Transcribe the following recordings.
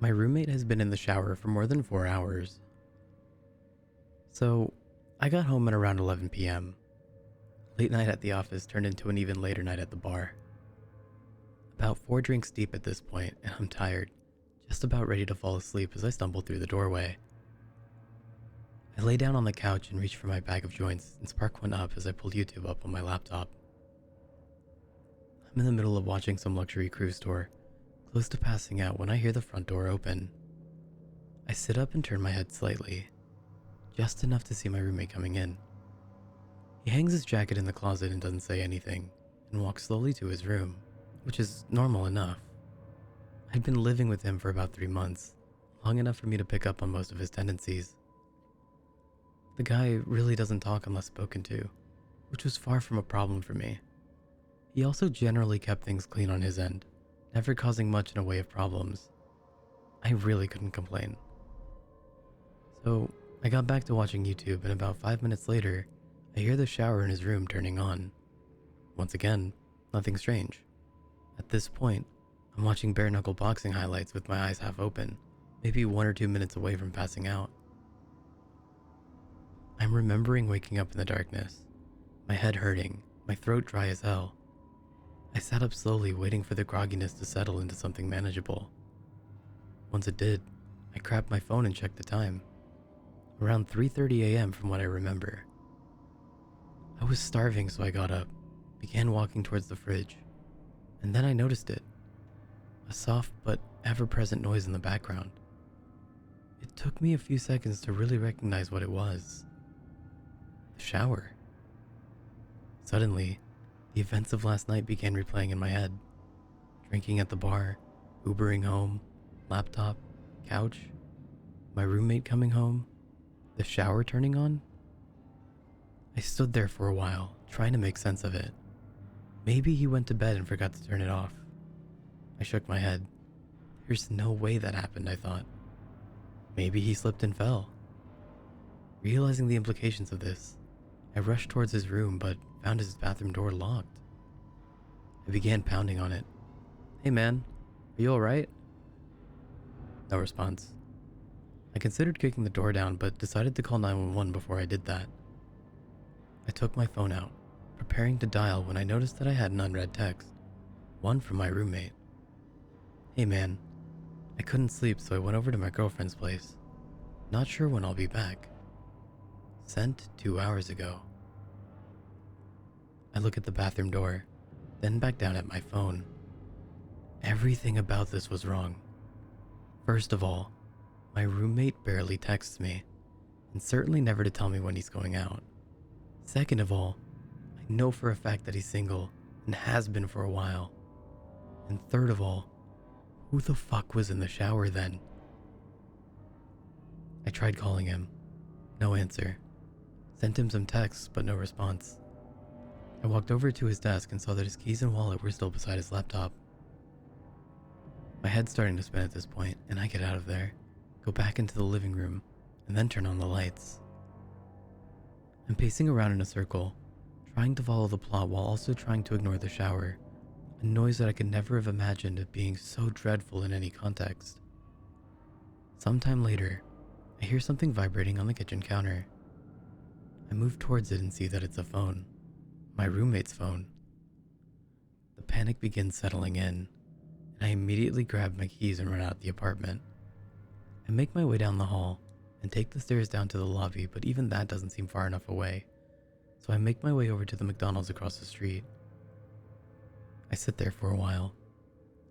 My roommate has been in the shower for more than 4 hours. So, I got home at around 11 p.m. Late night at the office turned into an even later night at the bar. About 4 drinks deep at this point, and I'm tired, just about ready to fall asleep as I stumble through the doorway. I lay down on the couch and reach for my bag of joints, and spark went up as I pulled YouTube up on my laptop. I'm in the middle of watching some luxury cruise tour, close to passing out when I hear the front door open. I sit up and turn my head slightly, just enough to see my roommate coming in. He hangs his jacket in the closet and doesn't say anything, and walks slowly to his room, which is normal enough. I'd been living with him for about 3 months, long enough for me to pick up on most of his tendencies. The guy really doesn't talk unless spoken to, which was far from a problem for me. He also generally kept things clean on his end, never causing much in a way of problems. I really couldn't complain. So I got back to watching YouTube, and about 5 minutes later, I hear the shower in his room turning on. Once again, nothing strange. At this point, I'm watching bare knuckle boxing highlights with my eyes half open, maybe 1 or 2 minutes away from passing out. I'm remembering waking up in the darkness, my head hurting, my throat dry as hell. I sat up slowly, waiting for the grogginess to settle into something manageable. Once it did, I grabbed my phone and checked the time. Around 3:30 a.m. from what I remember. I was starving, so I got up, began walking towards the fridge, and then I noticed it. A soft but ever-present noise in the background. It took me a few seconds to really recognize what it was. The shower. Suddenly, the events of last night began replaying in my head. Drinking at the bar, Ubering home, laptop, couch, my roommate coming home, the shower turning on. I stood there for a while, trying to make sense of it. Maybe he went to bed and forgot to turn it off. I shook my head. There's no way that happened, I thought. Maybe he slipped and fell. Realizing the implications of this, I rushed towards his room but found his bathroom door locked. I began pounding on it. "Hey man, are you alright?" No response. I considered kicking the door down but decided to call 911 before I did that. I took my phone out, preparing to dial when I noticed that I had an unread text. One from my roommate. "Hey man, I couldn't sleep so I went over to my girlfriend's place. Not sure when I'll be back. Sent 2 hours ago." I look at the bathroom door, then back down at my phone. Everything about this was wrong. First of all, my roommate barely texts me, and certainly never to tell me when he's going out. Second of all, I know for a fact that he's single and has been for a while. And third of all, who the fuck was in the shower then? I tried calling him. No answer. Sent him some texts, but no response. I walked over to his desk and saw that his keys and wallet were still beside his laptop. My head's starting to spin at this point, and I get out of there, go back into the living room, and then turn on the lights. I'm pacing around in a circle, trying to follow the plot while also trying to ignore the shower, a noise that I could never have imagined of being so dreadful in any context. Sometime later, I hear something vibrating on the kitchen counter. I move towards it and see that it's a phone. My roommate's phone. The panic begins settling in, and I immediately grab my keys and run out of the apartment. I make my way down the hall and take the stairs down to the lobby, but even that doesn't seem far enough away, so I make my way over to the McDonald's across the street. I sit there for a while,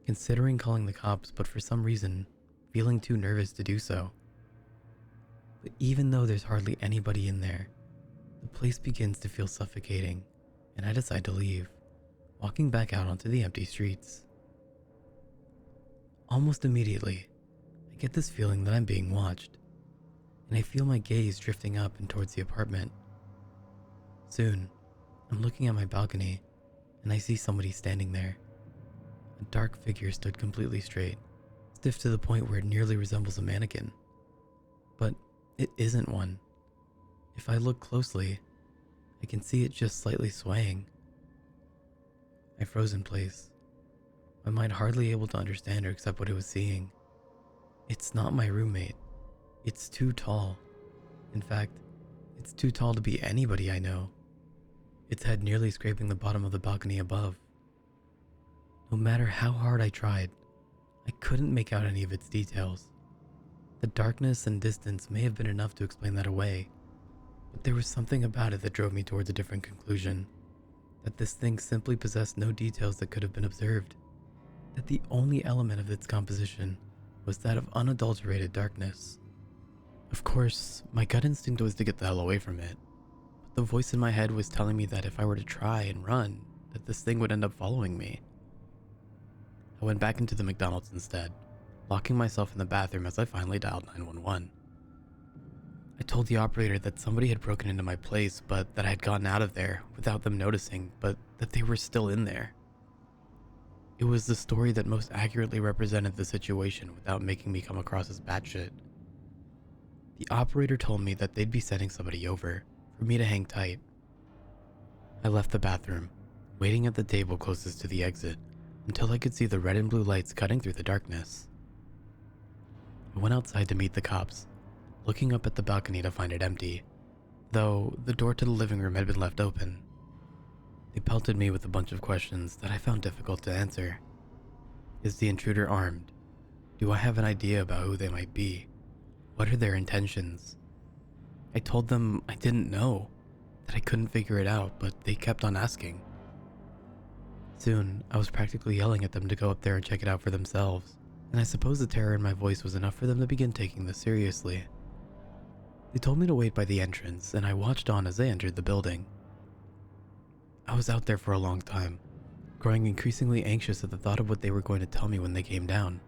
considering calling the cops, but for some reason, feeling too nervous to do so. But even though there's hardly anybody in there, the place begins to feel suffocating, and I decide to leave, walking back out onto the empty streets. Almost immediately, I get this feeling that I'm being watched, and I feel my gaze drifting up and towards the apartment. Soon, I'm looking at my balcony, and I see somebody standing there. A dark figure stood completely straight, stiff to the point where it nearly resembles a mannequin. But it isn't one. If I look closely, I can see it just slightly swaying. I froze in place, my mind hardly able to understand or accept what it was seeing. It's not my roommate. It's too tall. In fact, it's too tall to be anybody I know. Its head nearly scraping the bottom of the balcony above. No matter how hard I tried, I couldn't make out any of its details. The darkness and distance may have been enough to explain that away, but there was something about it that drove me towards a different conclusion. That this thing simply possessed no details that could have been observed. That the only element of its composition was that of unadulterated darkness. Of course, my gut instinct was to get the hell away from it, but the voice in my head was telling me that if I were to try and run, that this thing would end up following me. I went back into the McDonald's instead, locking myself in the bathroom as I finally dialed 911. I told the operator that somebody had broken into my place, but that I had gotten out of there without them noticing, but that they were still in there. It was the story that most accurately represented the situation without making me come across as batshit. The operator told me that they'd be sending somebody over for me to hang tight. I left the bathroom, waiting at the table closest to the exit until I could see the red and blue lights cutting through the darkness. I went outside to meet the cops, looking up at the balcony to find it empty, though the door to the living room had been left open. They pelted me with a bunch of questions that I found difficult to answer. Is the intruder armed? Do I have an idea about who they might be? What are their intentions? I told them I didn't know, that I couldn't figure it out, but they kept on asking. Soon, I was practically yelling at them to go up there and check it out for themselves, and I suppose the terror in my voice was enough for them to begin taking this seriously. They told me to wait by the entrance, and I watched on as they entered the building. I was out there for a long time, growing increasingly anxious at the thought of what they were going to tell me when they came down.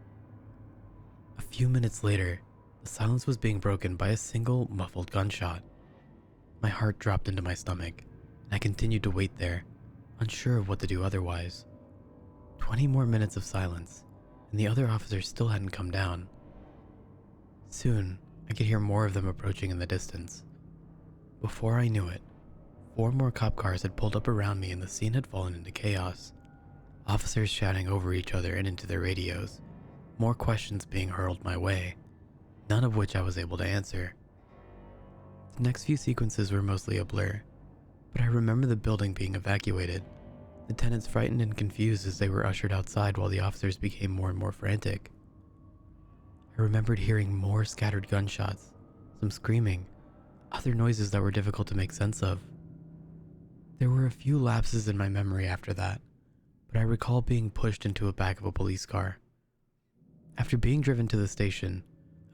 A few minutes later, the silence was being broken by a single muffled gunshot. My heart dropped into my stomach, and I continued to wait there, unsure of what to do otherwise. 20 more minutes of silence, and the other officers still hadn't come down. Soon, I could hear more of them approaching in the distance. Before I knew it, 4 more cop cars had pulled up around me and the scene had fallen into chaos. Officers shouting over each other and into their radios, more questions being hurled my way, none of which I was able to answer. The next few sequences were mostly a blur, but I remember the building being evacuated, the tenants frightened and confused as they were ushered outside while the officers became more and more frantic. I remembered hearing more scattered gunshots, some screaming, other noises that were difficult to make sense of. There were a few lapses in my memory after that, but I recall being pushed into the back of a police car. After being driven to the station,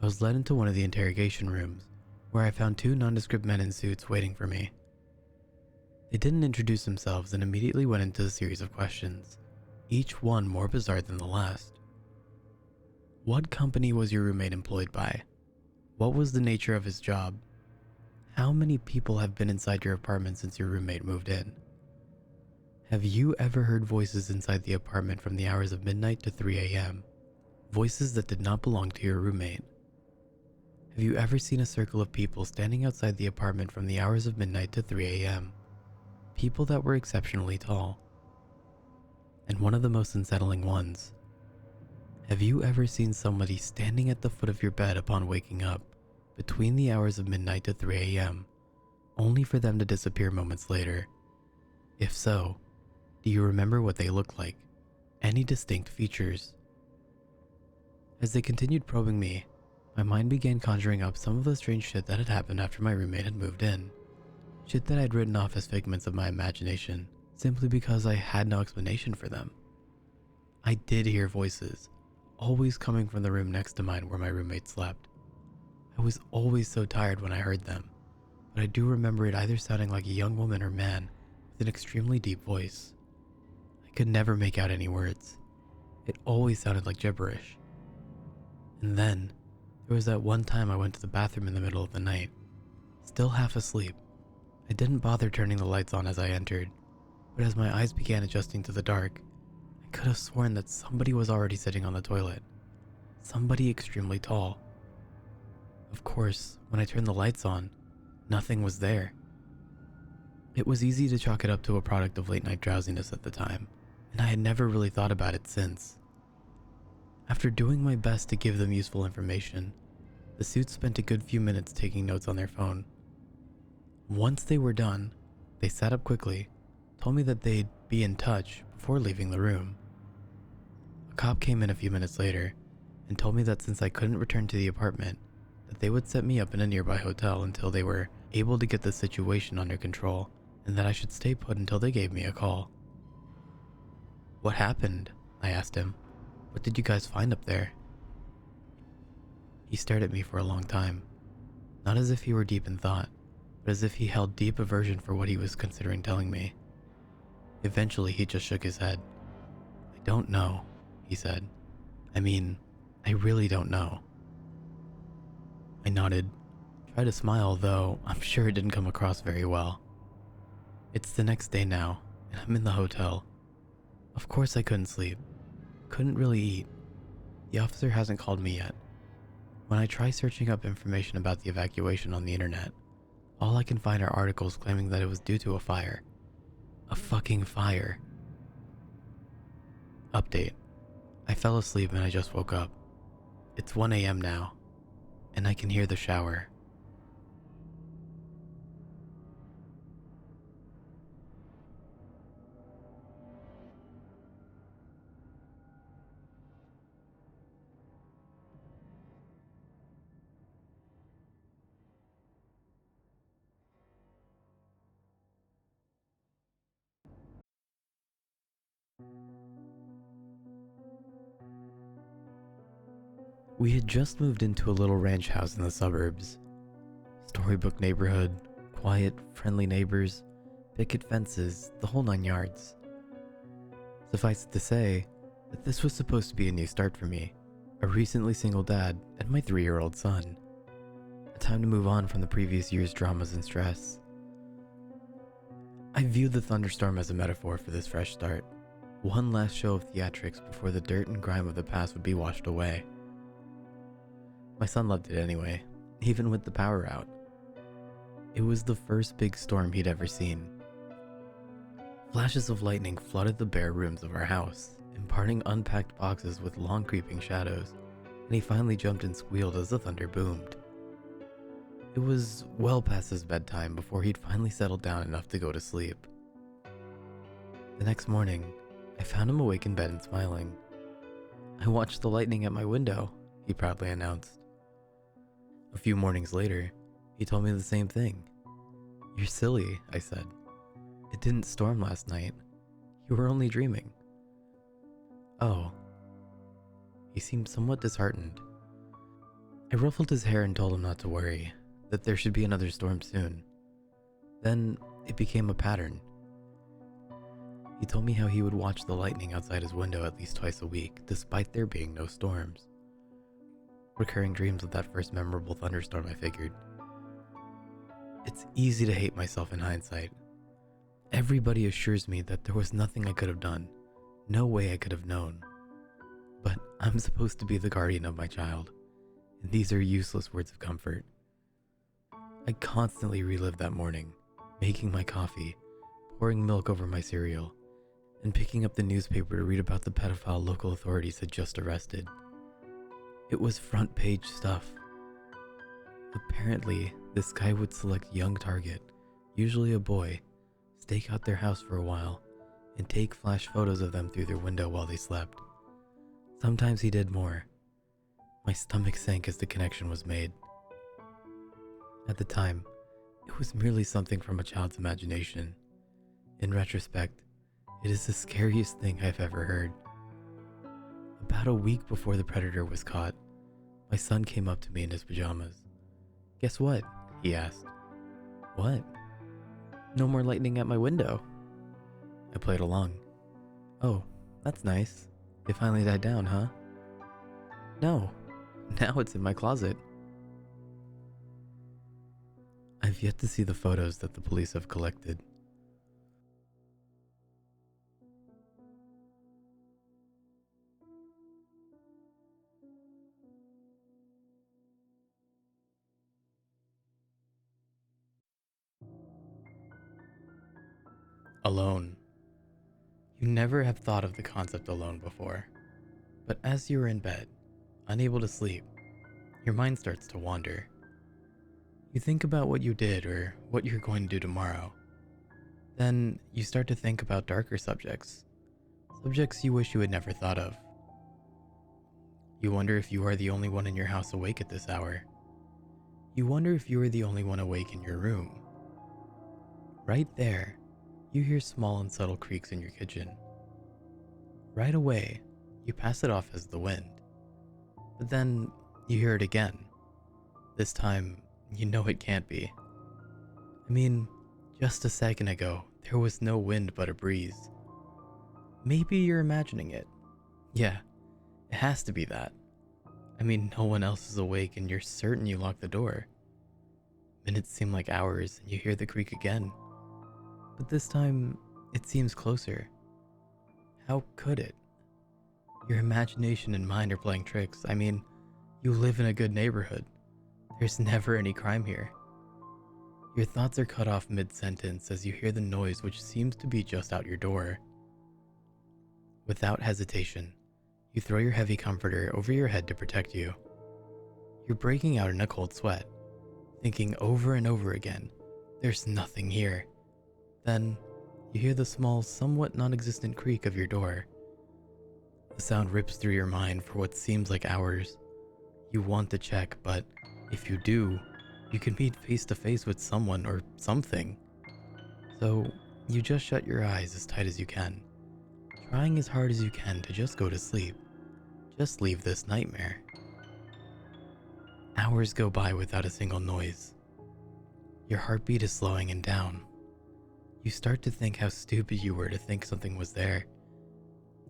I was led into one of the interrogation rooms, where I found 2 nondescript men in suits waiting for me. They didn't introduce themselves and immediately went into a series of questions, each one more bizarre than the last. What company was your roommate employed by? What was the nature of his job? How many people have been inside your apartment since your roommate moved in? Have you ever heard voices inside the apartment from the hours of midnight to 3 a.m.? Voices that did not belong to your roommate? Have you ever seen a circle of people standing outside the apartment from the hours of midnight to 3 a.m.? People that were exceptionally tall. And one of the most unsettling ones. Have you ever seen somebody standing at the foot of your bed upon waking up, between the hours of midnight to 3 a.m., only for them to disappear moments later? If so, do you remember what they looked like? Any distinct features? As they continued probing me, my mind began conjuring up some of the strange shit that had happened after my roommate had moved in. Shit that I'd written off as figments of my imagination, simply because I had no explanation for them. I did hear voices, always coming from the room next to mine where my roommate slept. I was always so tired when I heard them, but I do remember it either sounding like a young woman or man with an extremely deep voice. I could never make out any words. It always sounded like gibberish. And then, there was that one time I went to the bathroom in the middle of the night. Still half asleep, I didn't bother turning the lights on as I entered, but as my eyes began adjusting to the dark, I could have sworn that somebody was already sitting on the toilet. Somebody extremely tall. Of course, when I turned the lights on, nothing was there. It was easy to chalk it up to a product of late night drowsiness at the time, and I had never really thought about it since. After doing my best to give them useful information, the suits spent a good few minutes taking notes on their phone. Once they were done, they sat up quickly, told me that they'd be in touch before leaving the room. A cop came in a few minutes later and told me that since I couldn't return to the apartment, that they would set me up in a nearby hotel until they were able to get the situation under control, and that I should stay put until they gave me a call. "What happened?" I asked him. "What did you guys find up there?" He stared at me for a long time, not as if he were deep in thought, but as if he held deep aversion for what he was considering telling me. Eventually, he just shook his head. "I don't know," he said. I really don't know." I nodded, tried to smile, though I'm sure it didn't come across very well. It's the next day now, and I'm in the hotel. Of course I couldn't sleep. Couldn't really eat. The officer hasn't called me yet. When I try searching up information about the evacuation on the internet, all I can find are articles claiming that it was due to a fire. A fucking fire. Update. I fell asleep and I just woke up. It's 1 a.m. now, and I can hear the shower. We had just moved into a little ranch house in the suburbs. Storybook neighborhood, quiet, friendly neighbors, picket fences, the whole 9 yards. Suffice it to say that this was supposed to be a new start for me, a recently single dad and my 3-year-old son. A time to move on from the previous year's dramas and stress. I viewed the thunderstorm as a metaphor for this fresh start. One last show of theatrics before the dirt and grime of the past would be washed away. My son loved it anyway, even with the power out. It was the first big storm he'd ever seen. Flashes of lightning flooded the bare rooms of our house, imparting unpacked boxes with long creeping shadows, and he finally jumped and squealed as the thunder boomed. It was well past his bedtime before he'd finally settled down enough to go to sleep. The next morning, I found him awake in bed and smiling. "I watched the lightning at my window," he proudly announced. A few mornings later, he told me the same thing. "You're silly," I said. "It didn't storm last night. You were only dreaming." "Oh." He seemed somewhat disheartened. I ruffled his hair and told him not to worry, that there should be another storm soon. Then it became a pattern. He told me how he would watch the lightning outside his window at least twice a week, despite there being no storms. Recurring dreams of that first memorable thunderstorm, I figured. It's easy to hate myself in hindsight. Everybody assures me that there was nothing I could have done, no way I could have known. But I'm supposed to be the guardian of my child, and these are useless words of comfort. I constantly relived that morning, making my coffee, pouring milk over my cereal, and picking up the newspaper to read about the pedophile local authorities had just arrested. It was front page stuff. Apparently, this guy would select young target, usually a boy, stake out their house for a while, and take flash photos of them through their window while they slept. Sometimes he did more. My stomach sank as the connection was made. At the time, it was merely something from a child's imagination. In retrospect, it is the scariest thing I've ever heard. About a week before the predator was caught, my son came up to me in his pajamas. "Guess what?" he asked. "What?" "No more lightning at my window." I played along. "Oh, that's nice. It finally died down, huh?" "No, now it's in my closet." I've yet to see the photos that the police have collected. Alone. You never have thought of the concept alone before, But as you are in bed, unable to sleep, your mind starts to wander. You think about what you did or what you're going to do tomorrow. Then you start to think about darker subjects, subjects you wish you had never thought of. You wonder if you are the only one in your house awake at this hour. You wonder if you are the only one awake in your room. Right there, you hear small and subtle creaks in your kitchen. Right away, you pass it off as the wind. But then you hear it again. This time, you know it can't be. I mean, just a second ago, there was no wind but a breeze. Maybe you're imagining it. Yeah, it has to be that. I mean, no one else is awake and you're certain you locked the door. Minutes seem like hours and you hear the creak again. But this time, it seems closer. How could it? Your imagination and mind are playing tricks. I mean, you live in a good neighborhood. There's never any crime here. Your thoughts are cut off mid-sentence as you hear the noise which seems to be just out your door. Without hesitation, you throw your heavy comforter over your head to protect you. You're breaking out in a cold sweat, thinking over and over again, there's nothing here. Then, you hear the small, somewhat non-existent creak of your door. The sound rips through your mind for what seems like hours. You want to check, but if you do, you can meet face to face with someone or something. So, you just shut your eyes as tight as you can, trying as hard as you can to just go to sleep. Just leave this nightmare. Hours go by without a single noise. Your heartbeat is slowing and down. You start to think how stupid you were to think something was there.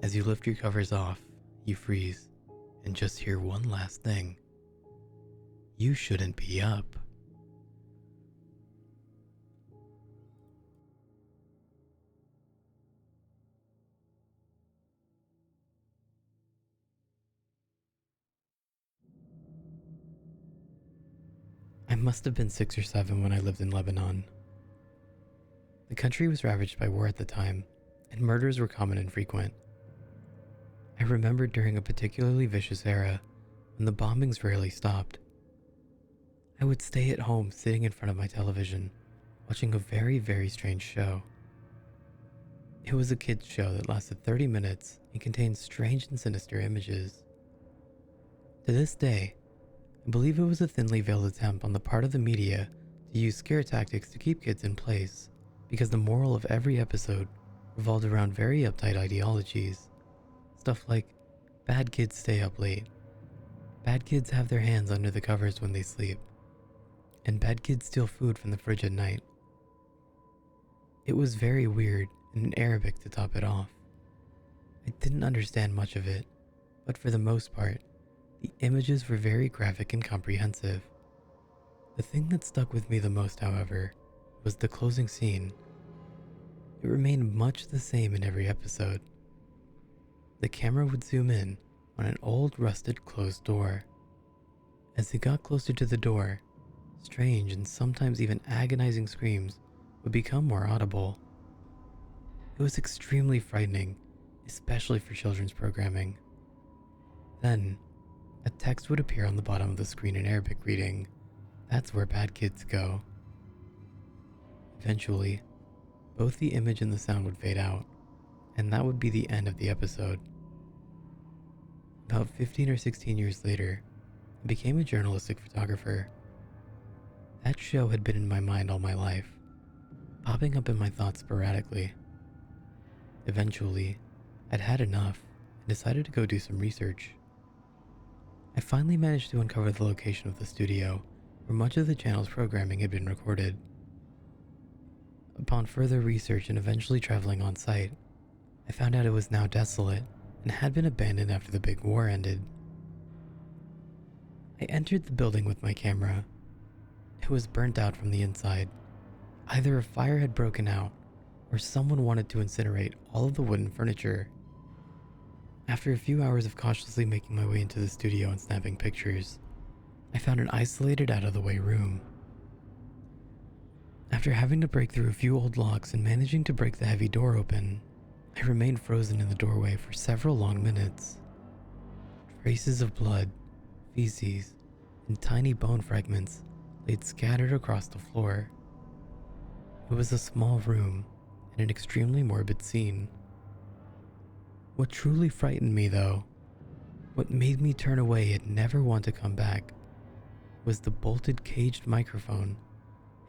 As you lift your covers off, you freeze and just hear one last thing. You shouldn't be up. I must have been 6 or 7 when I lived in Lebanon. The country was ravaged by war at the time, and murders were common and frequent. I remember during a particularly vicious era when the bombings rarely stopped. I would stay at home sitting in front of my television, watching a very, very strange show. It was a kids' show that lasted 30 minutes and contained strange and sinister images. To this day, I believe it was a thinly veiled attempt on the part of the media to use scare tactics to keep kids in place, because the moral of every episode revolved around very uptight ideologies. Stuff like, bad kids stay up late, bad kids have their hands under the covers when they sleep, and bad kids steal food from the fridge at night. It was very weird and in Arabic to top it off. I didn't understand much of it, but for the most part, the images were very graphic and comprehensive. The thing that stuck with me the most, however, was the closing scene. It remained much the same in every episode. The camera would zoom in on an old rusted closed door. As they got closer to the door, strange and sometimes even agonizing screams would become more audible. It was extremely frightening, especially for children's programming. Then, a text would appear on the bottom of the screen in Arabic reading, "That's where bad kids go." Eventually, both the image and the sound would fade out, and that would be the end of the episode. About 15 or 16 years later, I became a journalistic photographer. That show had been in my mind all my life, popping up in my thoughts sporadically. Eventually, I'd had enough and decided to go do some research. I finally managed to uncover the location of the studio where much of the channel's programming had been recorded. Upon further research and eventually traveling on site, I found out it was now desolate and had been abandoned after the big war ended. I entered the building with my camera. It was burnt out from the inside. Either a fire had broken out or someone wanted to incinerate all of the wooden furniture. After a few hours of cautiously making my way into the studio and snapping pictures, I found an isolated out-of-the-way room. After having to break through a few old locks and managing to break the heavy door open, I remained frozen in the doorway for several long minutes. Traces of blood, feces, and tiny bone fragments laid scattered across the floor. It was a small room and an extremely morbid scene. What truly frightened me, though, what made me turn away and never want to come back, was the bolted caged microphone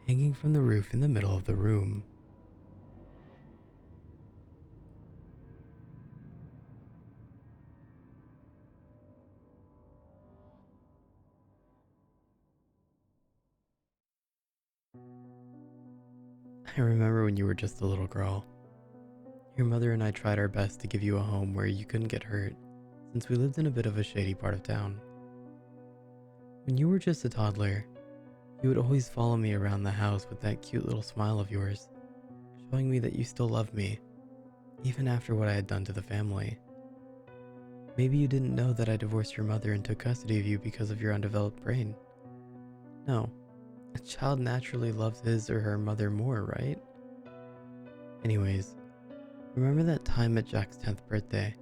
hanging from the roof in the middle of the room. I remember when you were just a little girl. Your mother and I tried our best to give you a home where you couldn't get hurt, since we lived in a bit of a shady part of town. When you were just a toddler, you would always follow me around the house with that cute little smile of yours, showing me that you still loved me, even after what I had done to the family. Maybe you didn't know that I divorced your mother and took custody of you because of your undeveloped brain. No, a child naturally loves his or her mother more, right? Anyways, remember that time at Jack's 10th birthday,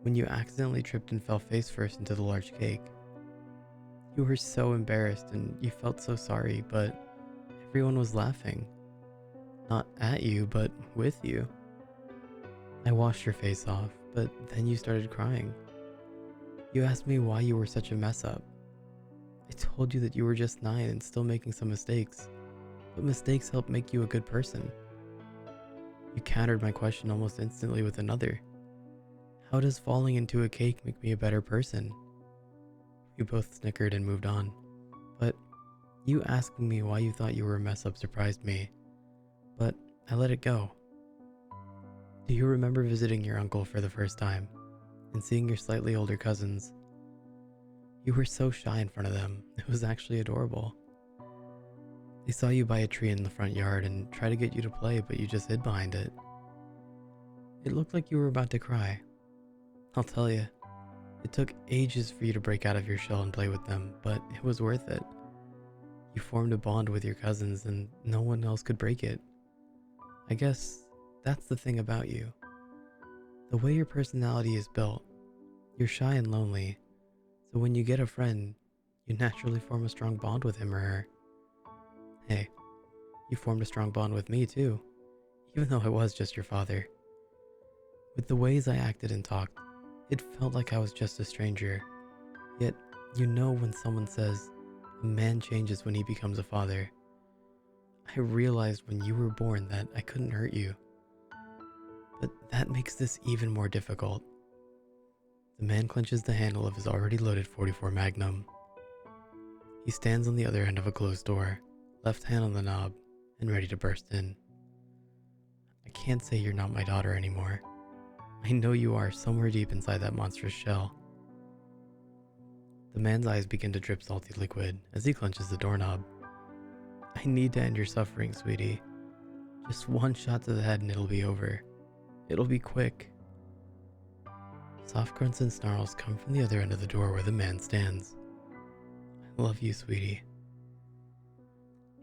when you accidentally tripped and fell face first into the large cake? You were so embarrassed and you felt so sorry, but everyone was laughing. Not at you, but with you. I washed your face off, but then you started crying. You asked me why you were such a mess up. I told you that you were just 9 and still making some mistakes, but mistakes help make you a good person. You countered my question almost instantly with another. How does falling into a cake make me a better person? We both snickered and moved on, but you asking me why you thought you were a mess up surprised me, but I let it go. Do you remember visiting your uncle for the first time and seeing your slightly older cousins? You were so shy in front of them, it was actually adorable. They saw you by a tree in the front yard and tried to get you to play, but you just hid behind it. It looked like you were about to cry. I'll tell you, it took ages for you to break out of your shell and play with them, but it was worth it. You formed a bond with your cousins and no one else could break it. I guess that's the thing about you. The way your personality is built, you're shy and lonely, so when you get a friend, you naturally form a strong bond with him or her. Hey, you formed a strong bond with me too, even though I was just your father. With the ways I acted and talked, it felt like I was just a stranger. Yet, you know when someone says, a man changes when he becomes a father. I realized when you were born that I couldn't hurt you. But that makes this even more difficult. The man clenches the handle of his already loaded .44 Magnum. He stands on the other end of a closed door, left hand on the knob, and ready to burst in. I can't say you're not my daughter anymore. I know you are somewhere deep inside that monstrous shell. The man's eyes begin to drip salty liquid as he clenches the doorknob. I need to end your suffering, sweetie. Just one shot to the head and it'll be over. It'll be quick. Soft grunts and snarls come from the other end of the door where the man stands. I love you, sweetie.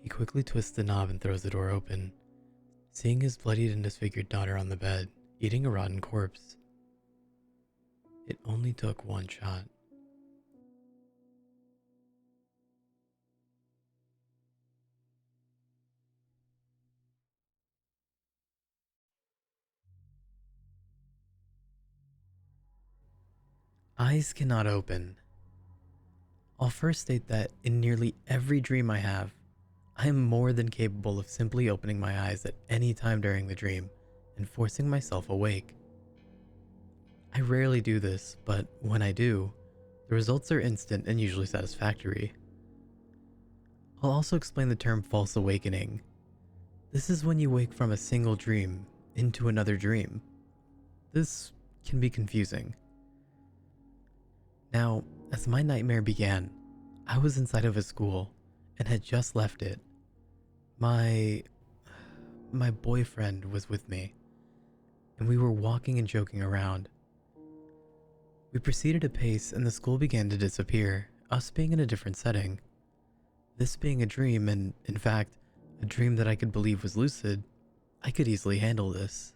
He quickly twists the knob and throws the door open, seeing his bloodied and disfigured daughter on the bed, eating a rotten corpse. It only took one shot. Eyes cannot open. I'll first state that in nearly every dream I have, I am more than capable of simply opening my eyes at any time during the dream and forcing myself awake. I rarely do this, but when I do, the results are instant and usually satisfactory. I'll also explain the term false awakening. This is when you wake from a single dream into another dream. This can be confusing. Now, as my nightmare began, I was inside of a school and had just left it. My boyfriend was with me, and we were walking and joking around. We proceeded apace and the school began to disappear, us being in a different setting. This being a dream, and in fact, a dream that I could believe was lucid, I could easily handle this.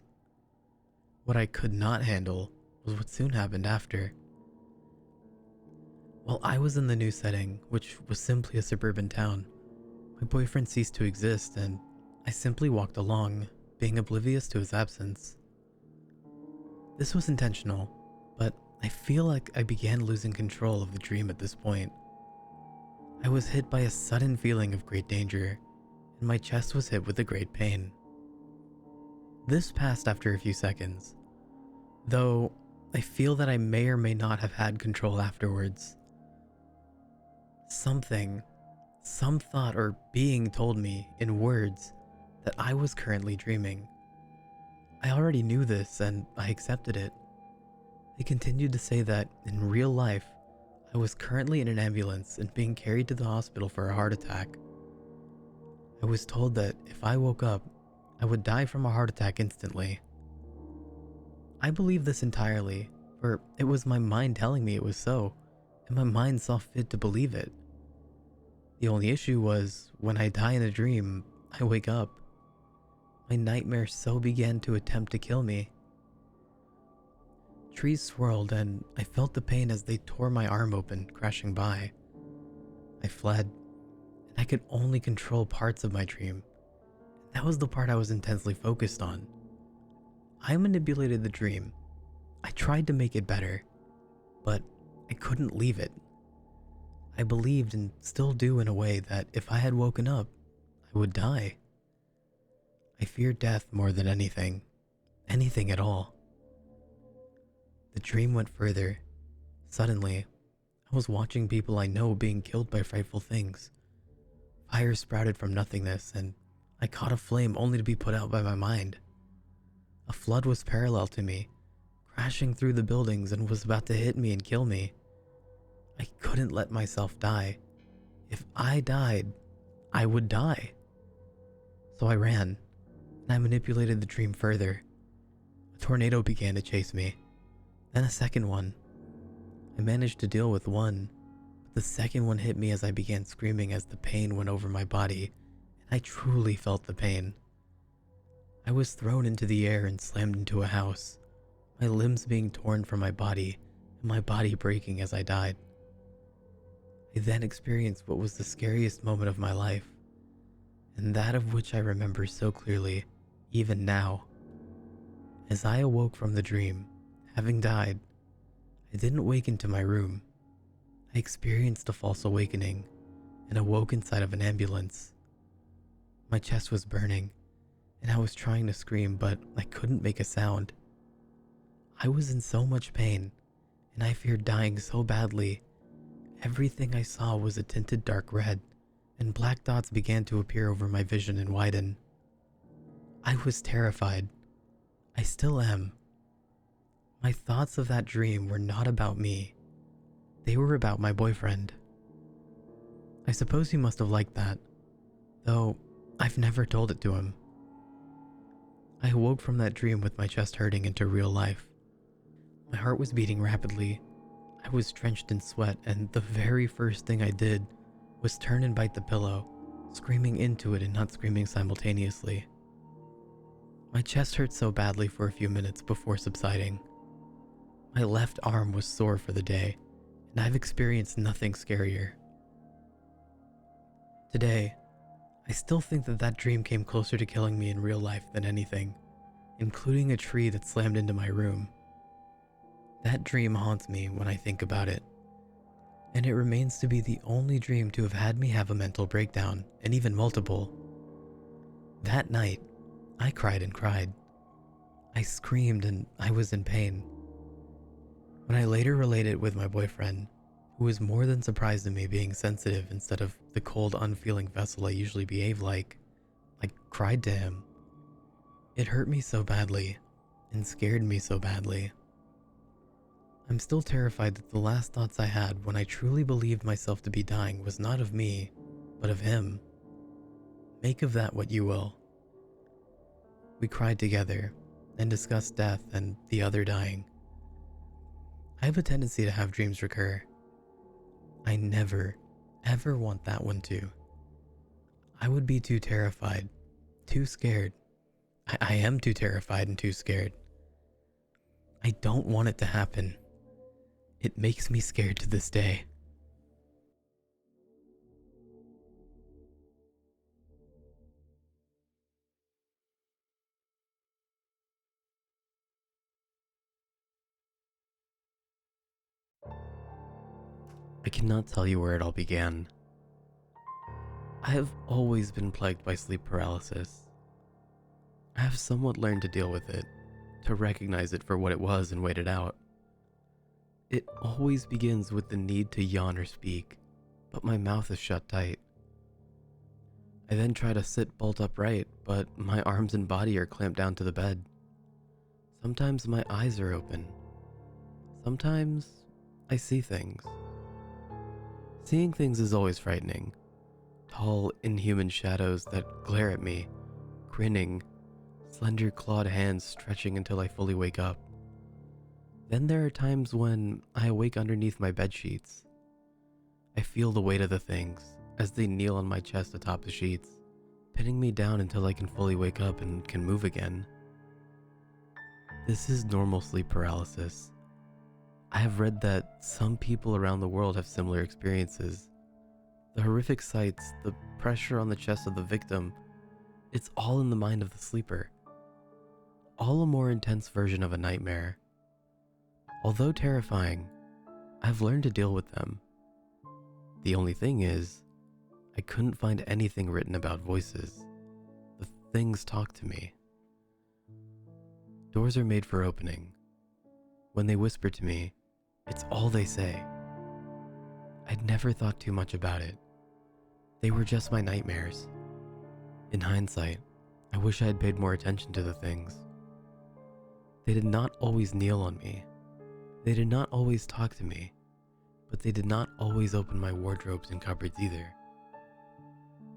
What I could not handle was what soon happened after. While I was in the new setting, which was simply a suburban town, my boyfriend ceased to exist and I simply walked along, being oblivious to his absence. This was intentional, but I feel like I began losing control of the dream at this point. I was hit by a sudden feeling of great danger, and my chest was hit with a great pain. This passed after a few seconds, though I feel that I may or may not have had control afterwards. Some thought or being told me in words that I was currently dreaming. I already knew this and I accepted it. They continued to say that in real life, I was currently in an ambulance and being carried to the hospital for a heart attack. I was told that if I woke up, I would die from a heart attack instantly. I believed this entirely, for it was my mind telling me it was so, and my mind saw fit to believe it. The only issue was, when I die in a dream, I wake up. My nightmare so began to attempt to kill me. Trees swirled and I felt the pain as they tore my arm open, crashing by. I fled, and I could only control parts of my dream. That was the part I was intensely focused on. I manipulated the dream. I tried to make it better, but I couldn't leave it. I believed, and still do in a way, that if I had woken up, I would die. I feared death more than anything at all. The dream went further. Suddenly, I was watching people I know being killed by frightful things. Fire sprouted from nothingness, and I caught a flame only to be put out by my mind. A flood was parallel to me, crashing through the buildings and was about to hit me and kill me. I couldn't let myself die. If I died, I would die. So I ran, and I manipulated the dream further. A tornado began to chase me, then a second one. I managed to deal with one, but the second one hit me as I began screaming as the pain went over my body, and I truly felt the pain. I was thrown into the air and slammed into a house, my limbs being torn from my body, and my body breaking as I died. I then experienced what was the scariest moment of my life, and that of which I remember so clearly, even now. As I awoke from the dream, having died, I didn't wake into my room. I experienced a false awakening and awoke inside of an ambulance. My chest was burning, and I was trying to scream, but I couldn't make a sound. I was in so much pain, and I feared dying so badly. Everything I saw was a tinted dark red, and black dots began to appear over my vision and widen. I was terrified. I still am. My thoughts of that dream were not about me. They were about my boyfriend. I suppose he must have liked that, though I've never told it to him. I awoke from that dream with my chest hurting into real life. My heart was beating rapidly. I was drenched in sweat, and the very first thing I did was turn and bite the pillow, screaming into it and not screaming simultaneously. My chest hurt so badly for a few minutes before subsiding. My left arm was sore for the day, and I've experienced nothing scarier. Today, I still think that dream came closer to killing me in real life than anything, including a tree that slammed into my room. That dream haunts me when I think about it, and it remains to be the only dream to have had me have a mental breakdown, and even multiple. That night, I cried and cried. I screamed and I was in pain. When I later related it with my boyfriend, who was more than surprised at me being sensitive instead of the cold, unfeeling vessel I usually behave like, I cried to him. It hurt me so badly, and scared me so badly. I'm still terrified that the last thoughts I had when I truly believed myself to be dying was not of me, but of him. Make of that what you will. We cried together and discussed death and the other dying. I have a tendency to have dreams recur. I never, ever want that one to. I would be too terrified, too scared. I am too terrified and too scared. I don't want it to happen. It makes me scared to this day. I cannot tell you where it all began. I have always been plagued by sleep paralysis. I have somewhat learned to deal with it, to recognize it for what it was and wait it out. It always begins with the need to yawn or speak, but my mouth is shut tight. I then try to sit bolt upright, but my arms and body are clamped down to the bed. Sometimes my eyes are open. Sometimes I see things. Seeing things is always frightening. Tall, inhuman shadows that glare at me, grinning, slender clawed hands stretching until I fully wake up. Then there are times when I awake underneath my bed sheets. I feel the weight of the things as they kneel on my chest atop the sheets, pinning me down until I can fully wake up and can move again. This is normal sleep paralysis. I have read that some people around the world have similar experiences. The horrific sights, the pressure on the chest of the victim, it's all in the mind of the sleeper. All a more intense version of a nightmare. Although terrifying, I've learned to deal with them. The only thing is, I couldn't find anything written about voices. The things talk to me. Doors are made for opening. When they whisper to me, it's all they say. I'd never thought too much about it. They were just my nightmares. In hindsight, I wish I had paid more attention to the things. They did not always kneel on me. They did not always talk to me, but they did not always open my wardrobes and cupboards either.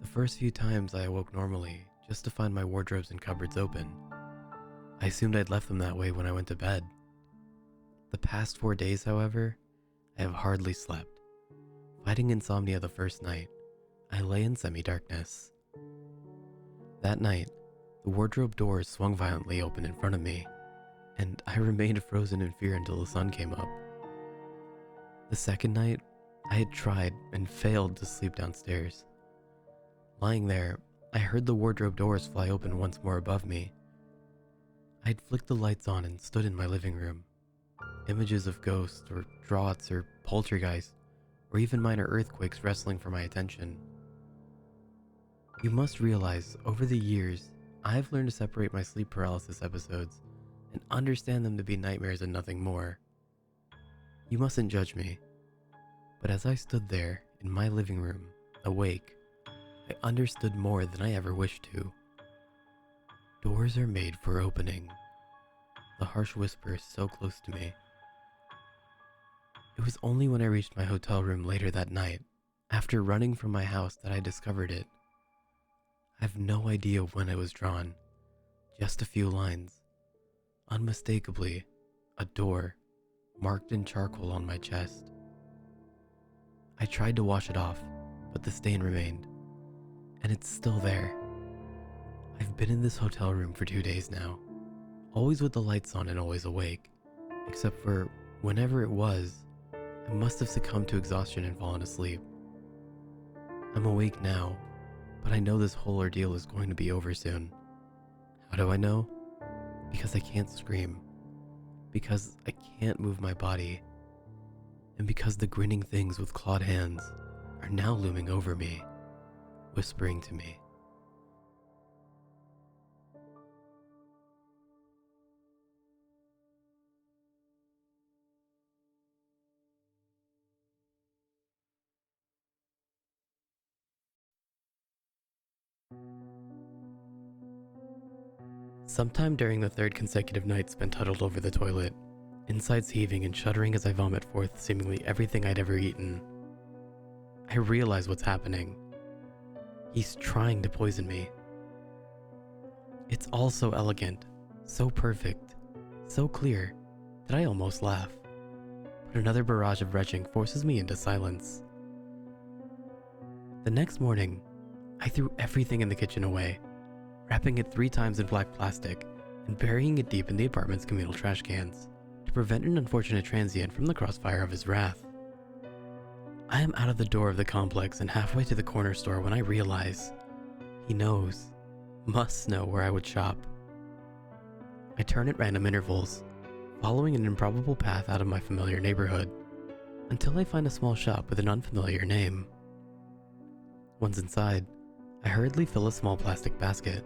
The first few times I awoke normally, just to find my wardrobes and cupboards open. I assumed I'd left them that way when I went to bed. The past 4 days, however, I have hardly slept. Fighting insomnia the first night, I lay in semi-darkness. That night, the wardrobe doors swung violently open in front of me, and I remained frozen in fear until the sun came up. The second night, I had tried and failed to sleep downstairs. Lying there, I heard the wardrobe doors fly open once more above me. I had flicked the lights on and stood in my living room. Images of ghosts or draughts or poltergeists, or even minor earthquakes wrestling for my attention. You must realize, over the years, I've learned to separate my sleep paralysis episodes and understand them to be nightmares and nothing more. You mustn't judge me, but as I stood there in my living room, awake, I understood more than I ever wished to. Doors are made for opening. The harsh whisper is so close to me. It was only when I reached my hotel room later that night, after running from my house, that I discovered it. I have no idea when it was drawn, just a few lines. Unmistakably, a door, marked in charcoal on my chest. I tried to wash it off, but the stain remained, and it's still there. I've been in this hotel room for 2 days now, always with the lights on and always awake, except for whenever it was, I must have succumbed to exhaustion and fallen asleep. I'm awake now, but I know this whole ordeal is going to be over soon. How do I know? Because I can't scream. Because I can't move my body. And because the grinning things with clawed hands are now looming over me, whispering to me. Sometime during the third consecutive night spent huddled over the toilet, insides heaving and shuddering as I vomit forth seemingly everything I'd ever eaten, I realize what's happening. He's trying to poison me. It's all so elegant, so perfect, so clear, that I almost laugh. But another barrage of retching forces me into silence. The next morning, I threw everything in the kitchen away, wrapping it 3 times in black plastic and burying it deep in the apartment's communal trash cans to prevent an unfortunate transient from the crossfire of his wrath. I am out of the door of the complex and halfway to the corner store when I realize he knows, must know where I would shop. I turn at random intervals, following an improbable path out of my familiar neighborhood, until I find a small shop with an unfamiliar name. Once inside, I hurriedly fill a small plastic basket.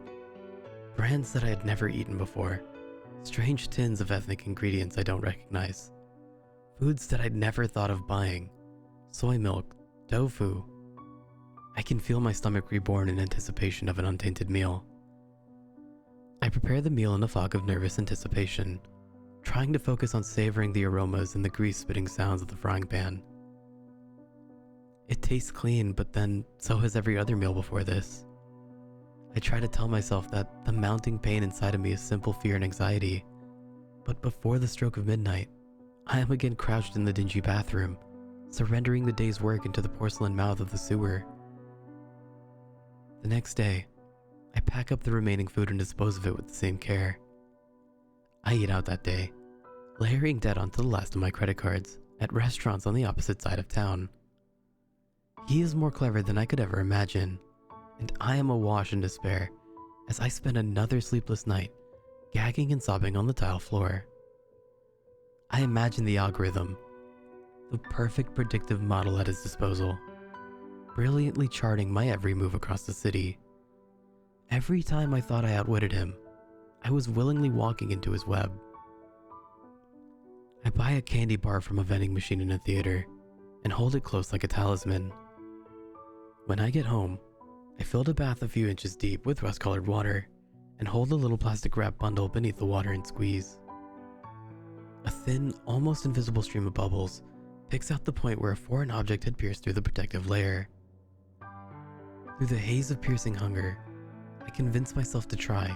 Brands that I had never eaten before, strange tins of ethnic ingredients I don't recognize, foods that I'd never thought of buying, soy milk, tofu. I can feel my stomach reborn in anticipation of an untainted meal. I prepare the meal in a fog of nervous anticipation, trying to focus on savoring the aromas and the grease-spitting sounds of the frying pan. It tastes clean, but then so has every other meal before this. I try to tell myself that the mounting pain inside of me is simple fear and anxiety, but before the stroke of midnight, I am again crouched in the dingy bathroom, surrendering the day's work into the porcelain mouth of the sewer. The next day, I pack up the remaining food and dispose of it with the same care. I eat out that day, layering debt onto the last of my credit cards at restaurants on the opposite side of town. He is more clever than I could ever imagine, and I am awash in despair as I spend another sleepless night gagging and sobbing on the tile floor. I imagine the algorithm, the perfect predictive model at his disposal, brilliantly charting my every move across the city. Every time I thought I outwitted him, I was willingly walking into his web. I buy a candy bar from a vending machine in a theater and hold it close like a talisman. When I get home, I filled a bath a few inches deep with rust-colored water and hold the little plastic wrap bundle beneath the water and squeeze. A thin, almost invisible stream of bubbles picks out the point where a foreign object had pierced through the protective layer. Through the haze of piercing hunger, I convince myself to try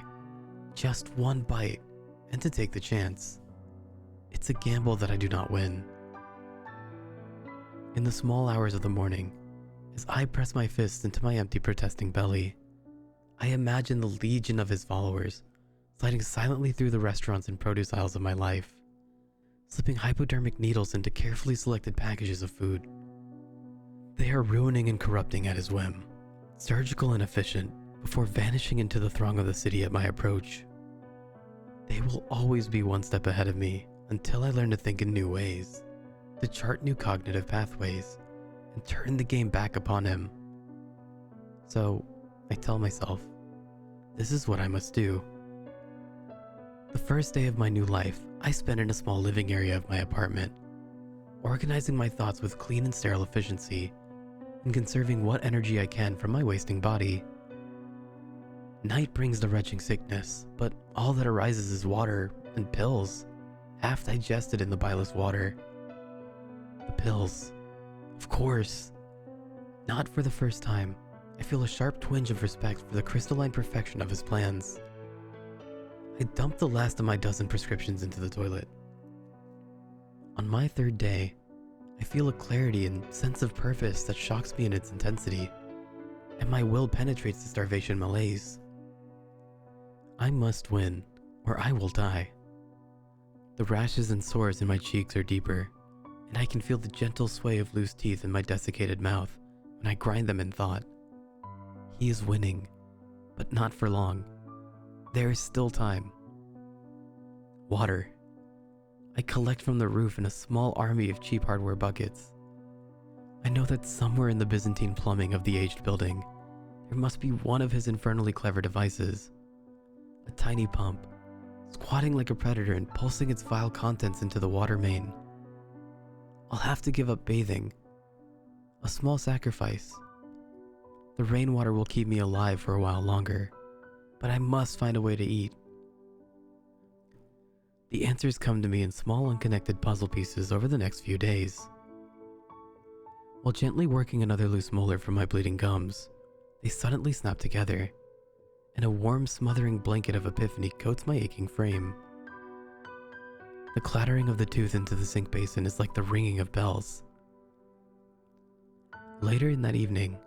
just one bite and to take the chance. It's a gamble that I do not win. In the small hours of the morning, as I press my fists into my empty protesting belly, I imagine the legion of his followers sliding silently through the restaurants and produce aisles of my life, slipping hypodermic needles into carefully selected packages of food. They are ruining and corrupting at his whim, surgical and efficient, before vanishing into the throng of the city at my approach. They will always be one step ahead of me until I learn to think in new ways, to chart new cognitive pathways, and turn the game back upon him. So, I tell myself, this is what I must do. The first day of my new life, I spent in a small living area of my apartment, organizing my thoughts with clean and sterile efficiency, and conserving what energy I can from my wasting body. Night brings the retching sickness, but all that arises is water and pills, half digested in the bileless water. The pills. Of course. Not for the first time, I feel a sharp twinge of respect for the crystalline perfection of his plans. I dump the last of my dozen prescriptions into the toilet. On my third day, I feel a clarity and sense of purpose that shocks me in its intensity, and my will penetrates the starvation malaise. I must win, or I will die. The rashes and sores in my cheeks are deeper, and I can feel the gentle sway of loose teeth in my desiccated mouth when I grind them in thought. He is winning, but not for long. There is still time. Water. I collect from the roof in a small army of cheap hardware buckets. I know that somewhere in the Byzantine plumbing of the aged building, there must be one of his infernally clever devices. A tiny pump, squatting like a predator and pulsing its vile contents into the water main. I'll have to give up bathing. A small sacrifice. The rainwater will keep me alive for a while longer, but I must find a way to eat. The answers come to me in small unconnected puzzle pieces over the next few days. While gently working another loose molar from my bleeding gums, they suddenly snap together, and a warm smothering blanket of epiphany coats my aching frame. The clattering of the tooth into the sink basin is like the ringing of bells. Later in that evening,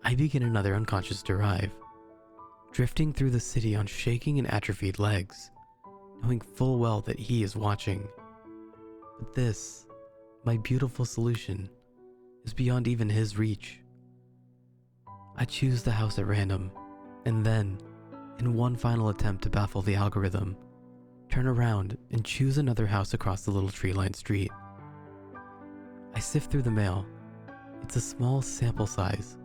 I begin another unconscious drive, drifting through the city on shaking and atrophied legs, knowing full well that he is watching. But this, my beautiful solution, is beyond even his reach. I choose the house at random, and then, in one final attempt to baffle the algorithm, turn around and choose another house across the little tree-lined street. I sift through the mail. It's a small sample size,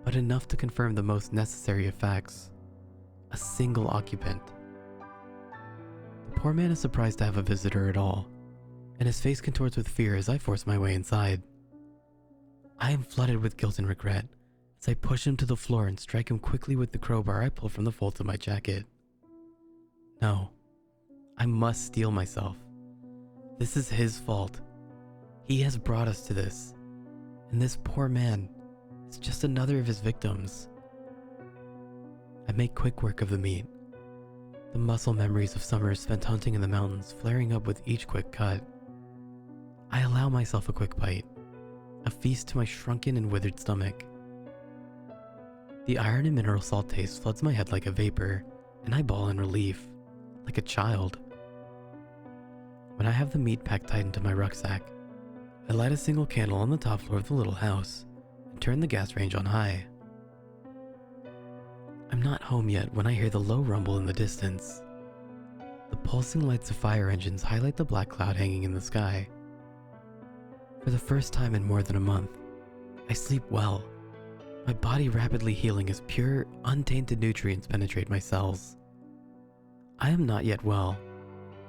but enough to confirm the most necessary of facts. A single occupant. The poor man is surprised to have a visitor at all, and his face contorts with fear as I force my way inside. I am flooded with guilt and regret as I push him to the floor and strike him quickly with the crowbar I pull from the folds of my jacket. No, I must steel myself. This is his fault. He has brought us to this, and this poor man is just another of his victims. I make quick work of the meat, the muscle memories of summers spent hunting in the mountains flaring up with each quick cut. I allow myself a quick bite, a feast to my shrunken and withered stomach. The iron and mineral salt taste floods my head like a vapor, and I bawl in relief, like a child. When I have the meat packed tight into my rucksack, I light a single candle on the top floor of the little house and turn the gas range on high. I'm not home yet when I hear the low rumble in the distance. The pulsing lights of fire engines highlight the black cloud hanging in the sky. For the first time in more than a month, I sleep well, my body rapidly healing as pure, untainted nutrients penetrate my cells. I am not yet well,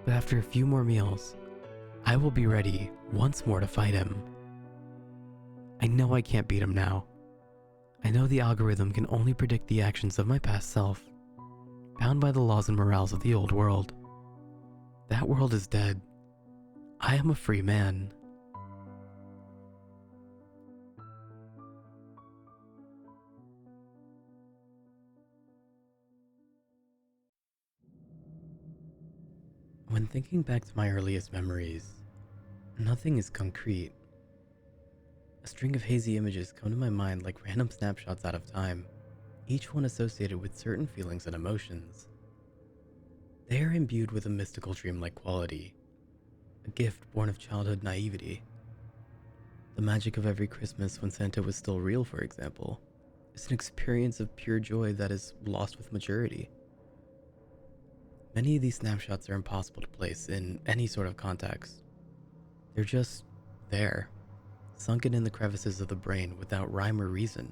but after a few more meals, I will be ready once more to fight him. I know I can't beat him now. I know the algorithm can only predict the actions of my past self, bound by the laws and morals of the old world. That world is dead. I am a free man. When thinking back to my earliest memories, nothing is concrete. A string of hazy images come to my mind like random snapshots out of time, each one associated with certain feelings and emotions. They are imbued with a mystical dreamlike quality, a gift born of childhood naivety. The magic of every Christmas when Santa was still real, for example, is an experience of pure joy that is lost with maturity. Many of these snapshots are impossible to place in any sort of context. They're just there, sunken in the crevices of the brain without rhyme or reason.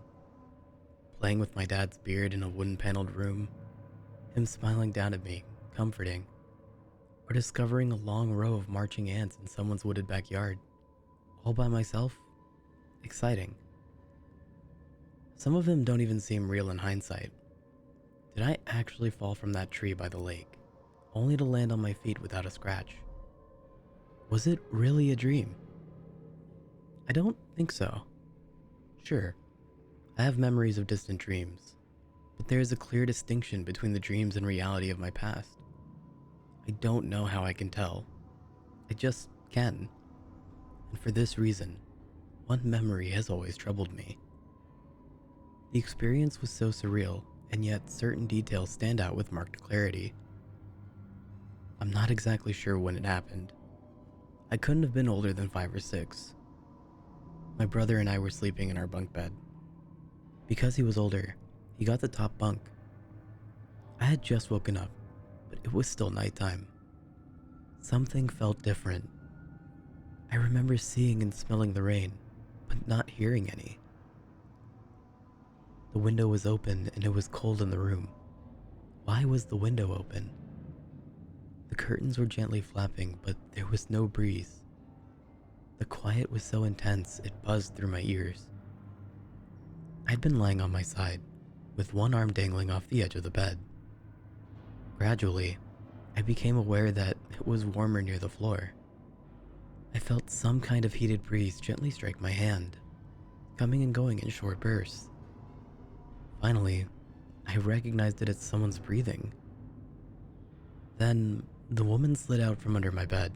Playing with my dad's beard in a wooden-paneled room, him smiling down at me, comforting, or discovering a long row of marching ants in someone's wooded backyard, all by myself, exciting. Some of them don't even seem real in hindsight. Did I actually fall from that tree by the lake, only to land on my feet without a scratch? Was it really a dream? I don't think so. Sure, I have memories of distant dreams, but there is a clear distinction between the dreams and reality of my past. I don't know how I can tell. I just can. And for this reason, one memory has always troubled me. The experience was so surreal, and yet certain details stand out with marked clarity. I'm not exactly sure when it happened. I couldn't have been older than 5 or 6. My brother and I were sleeping in our bunk bed. Because he was older, he got the top bunk. I had just woken up, but it was still nighttime. Something felt different. I remember seeing and smelling the rain, but not hearing any. The window was open and it was cold in the room. Why was the window open? The curtains were gently flapping, but there was no breeze. The quiet was so intense it buzzed through my ears. I'd been lying on my side, with one arm dangling off the edge of the bed. Gradually, I became aware that it was warmer near the floor. I felt some kind of heated breeze gently strike my hand, coming and going in short bursts. Finally, I recognized it as someone's breathing. Then, the woman slid out from under my bed.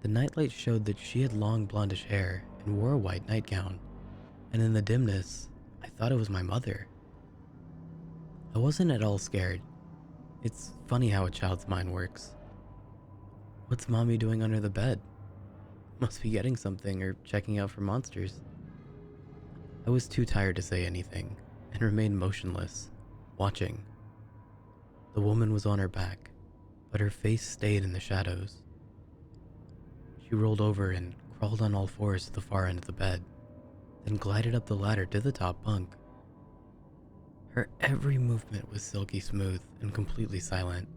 The nightlight showed that she had long blondish hair and wore a white nightgown, and in the dimness, I thought it was my mother. I wasn't at all scared. It's funny how a child's mind works. What's mommy doing under the bed? Must be getting something or checking out for monsters. I was too tired to say anything and remained motionless, watching. The woman was on her back, but her face stayed in the shadows. She rolled over and crawled on all fours to the far end of the bed, then glided up the ladder to the top bunk. Her every movement was silky smooth and completely silent.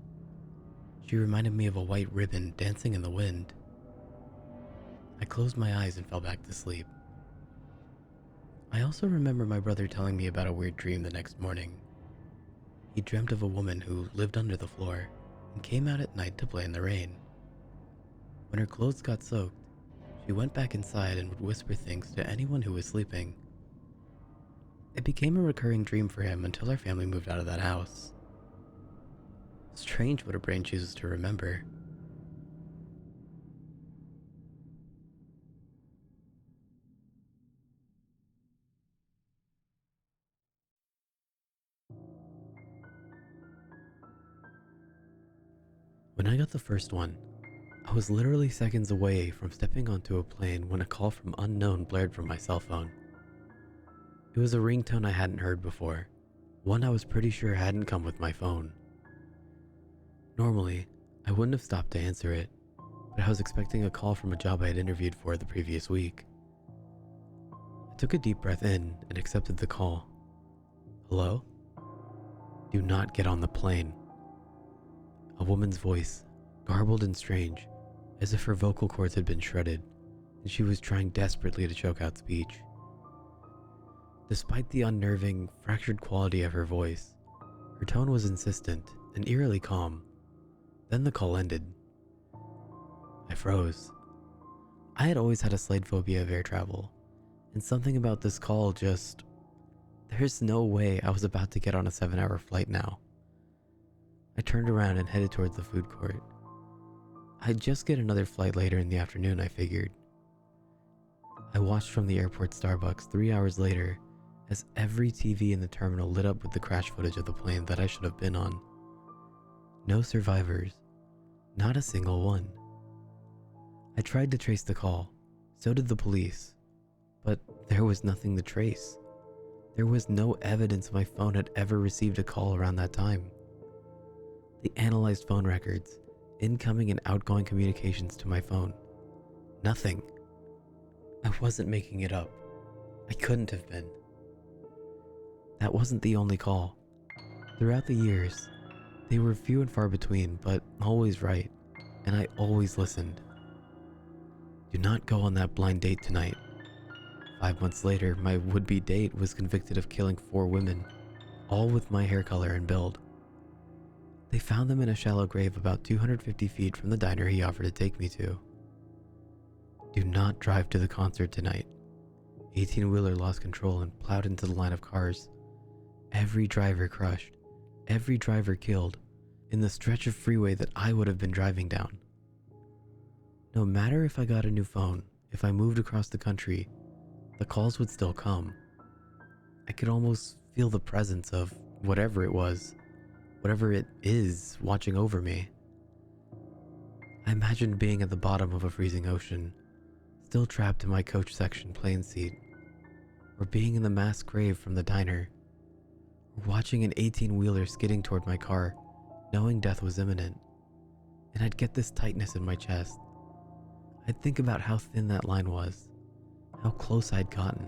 She reminded me of a white ribbon dancing in the wind. I closed my eyes and fell back to sleep. I also remember my brother telling me about a weird dream the next morning. He dreamt of a woman who lived under the floor and came out at night to play in the rain. When her clothes got soaked, she went back inside and would whisper things to anyone who was sleeping. It became a recurring dream for him until our family moved out of that house. Strange what a brain chooses to remember. When I got the first one, I was literally seconds away from stepping onto a plane when a call from unknown blared from my cell phone. It was a ringtone I hadn't heard before, one I was pretty sure hadn't come with my phone. Normally, I wouldn't have stopped to answer it, but I was expecting a call from a job I had interviewed for the previous week. I took a deep breath in and accepted the call. Hello? Do not get on the plane. A woman's voice, garbled and strange, as if her vocal cords had been shredded, and she was trying desperately to choke out speech. Despite the unnerving, fractured quality of her voice, her tone was insistent and eerily calm. Then the call ended. I froze. I had always had a slight phobia of air travel, and something about this call just... There's no way I was about to get on a 7-hour flight now. I turned around and headed towards the food court. I'd just get another flight later in the afternoon, I figured. I watched from the airport Starbucks 3 hours later as every TV in the terminal lit up with the crash footage of the plane that I should have been on. No survivors. Not a single one. I tried to trace the call. So did the police. But there was nothing to trace. There was no evidence my phone had ever received a call around that time. They analyzed phone records, incoming and outgoing communications to my phone. Nothing. I wasn't making it up. I couldn't have been. That wasn't the only call. Throughout the years, they were few and far between, but always right, and I always listened. Do not go on that blind date tonight. 5 months later, my would-be date was convicted of killing 4 women, all with my hair color and build. They found them in a shallow grave about 250 feet from the diner he offered to take me to. Do not drive to the concert tonight. 18-wheeler lost control and plowed into the line of cars. Every driver crushed, every driver killed, in the stretch of freeway that I would have been driving down. No matter if I got a new phone, if I moved across the country, the calls would still come. I could almost feel the presence of whatever it was, whatever it is, watching over me. I imagined being at the bottom of a freezing ocean, still trapped in my coach section plane seat, or being in the mass grave from the diner, or watching an 18-wheeler skidding toward my car, knowing death was imminent, and I'd get this tightness in my chest. I'd think about how thin that line was, how close I'd gotten.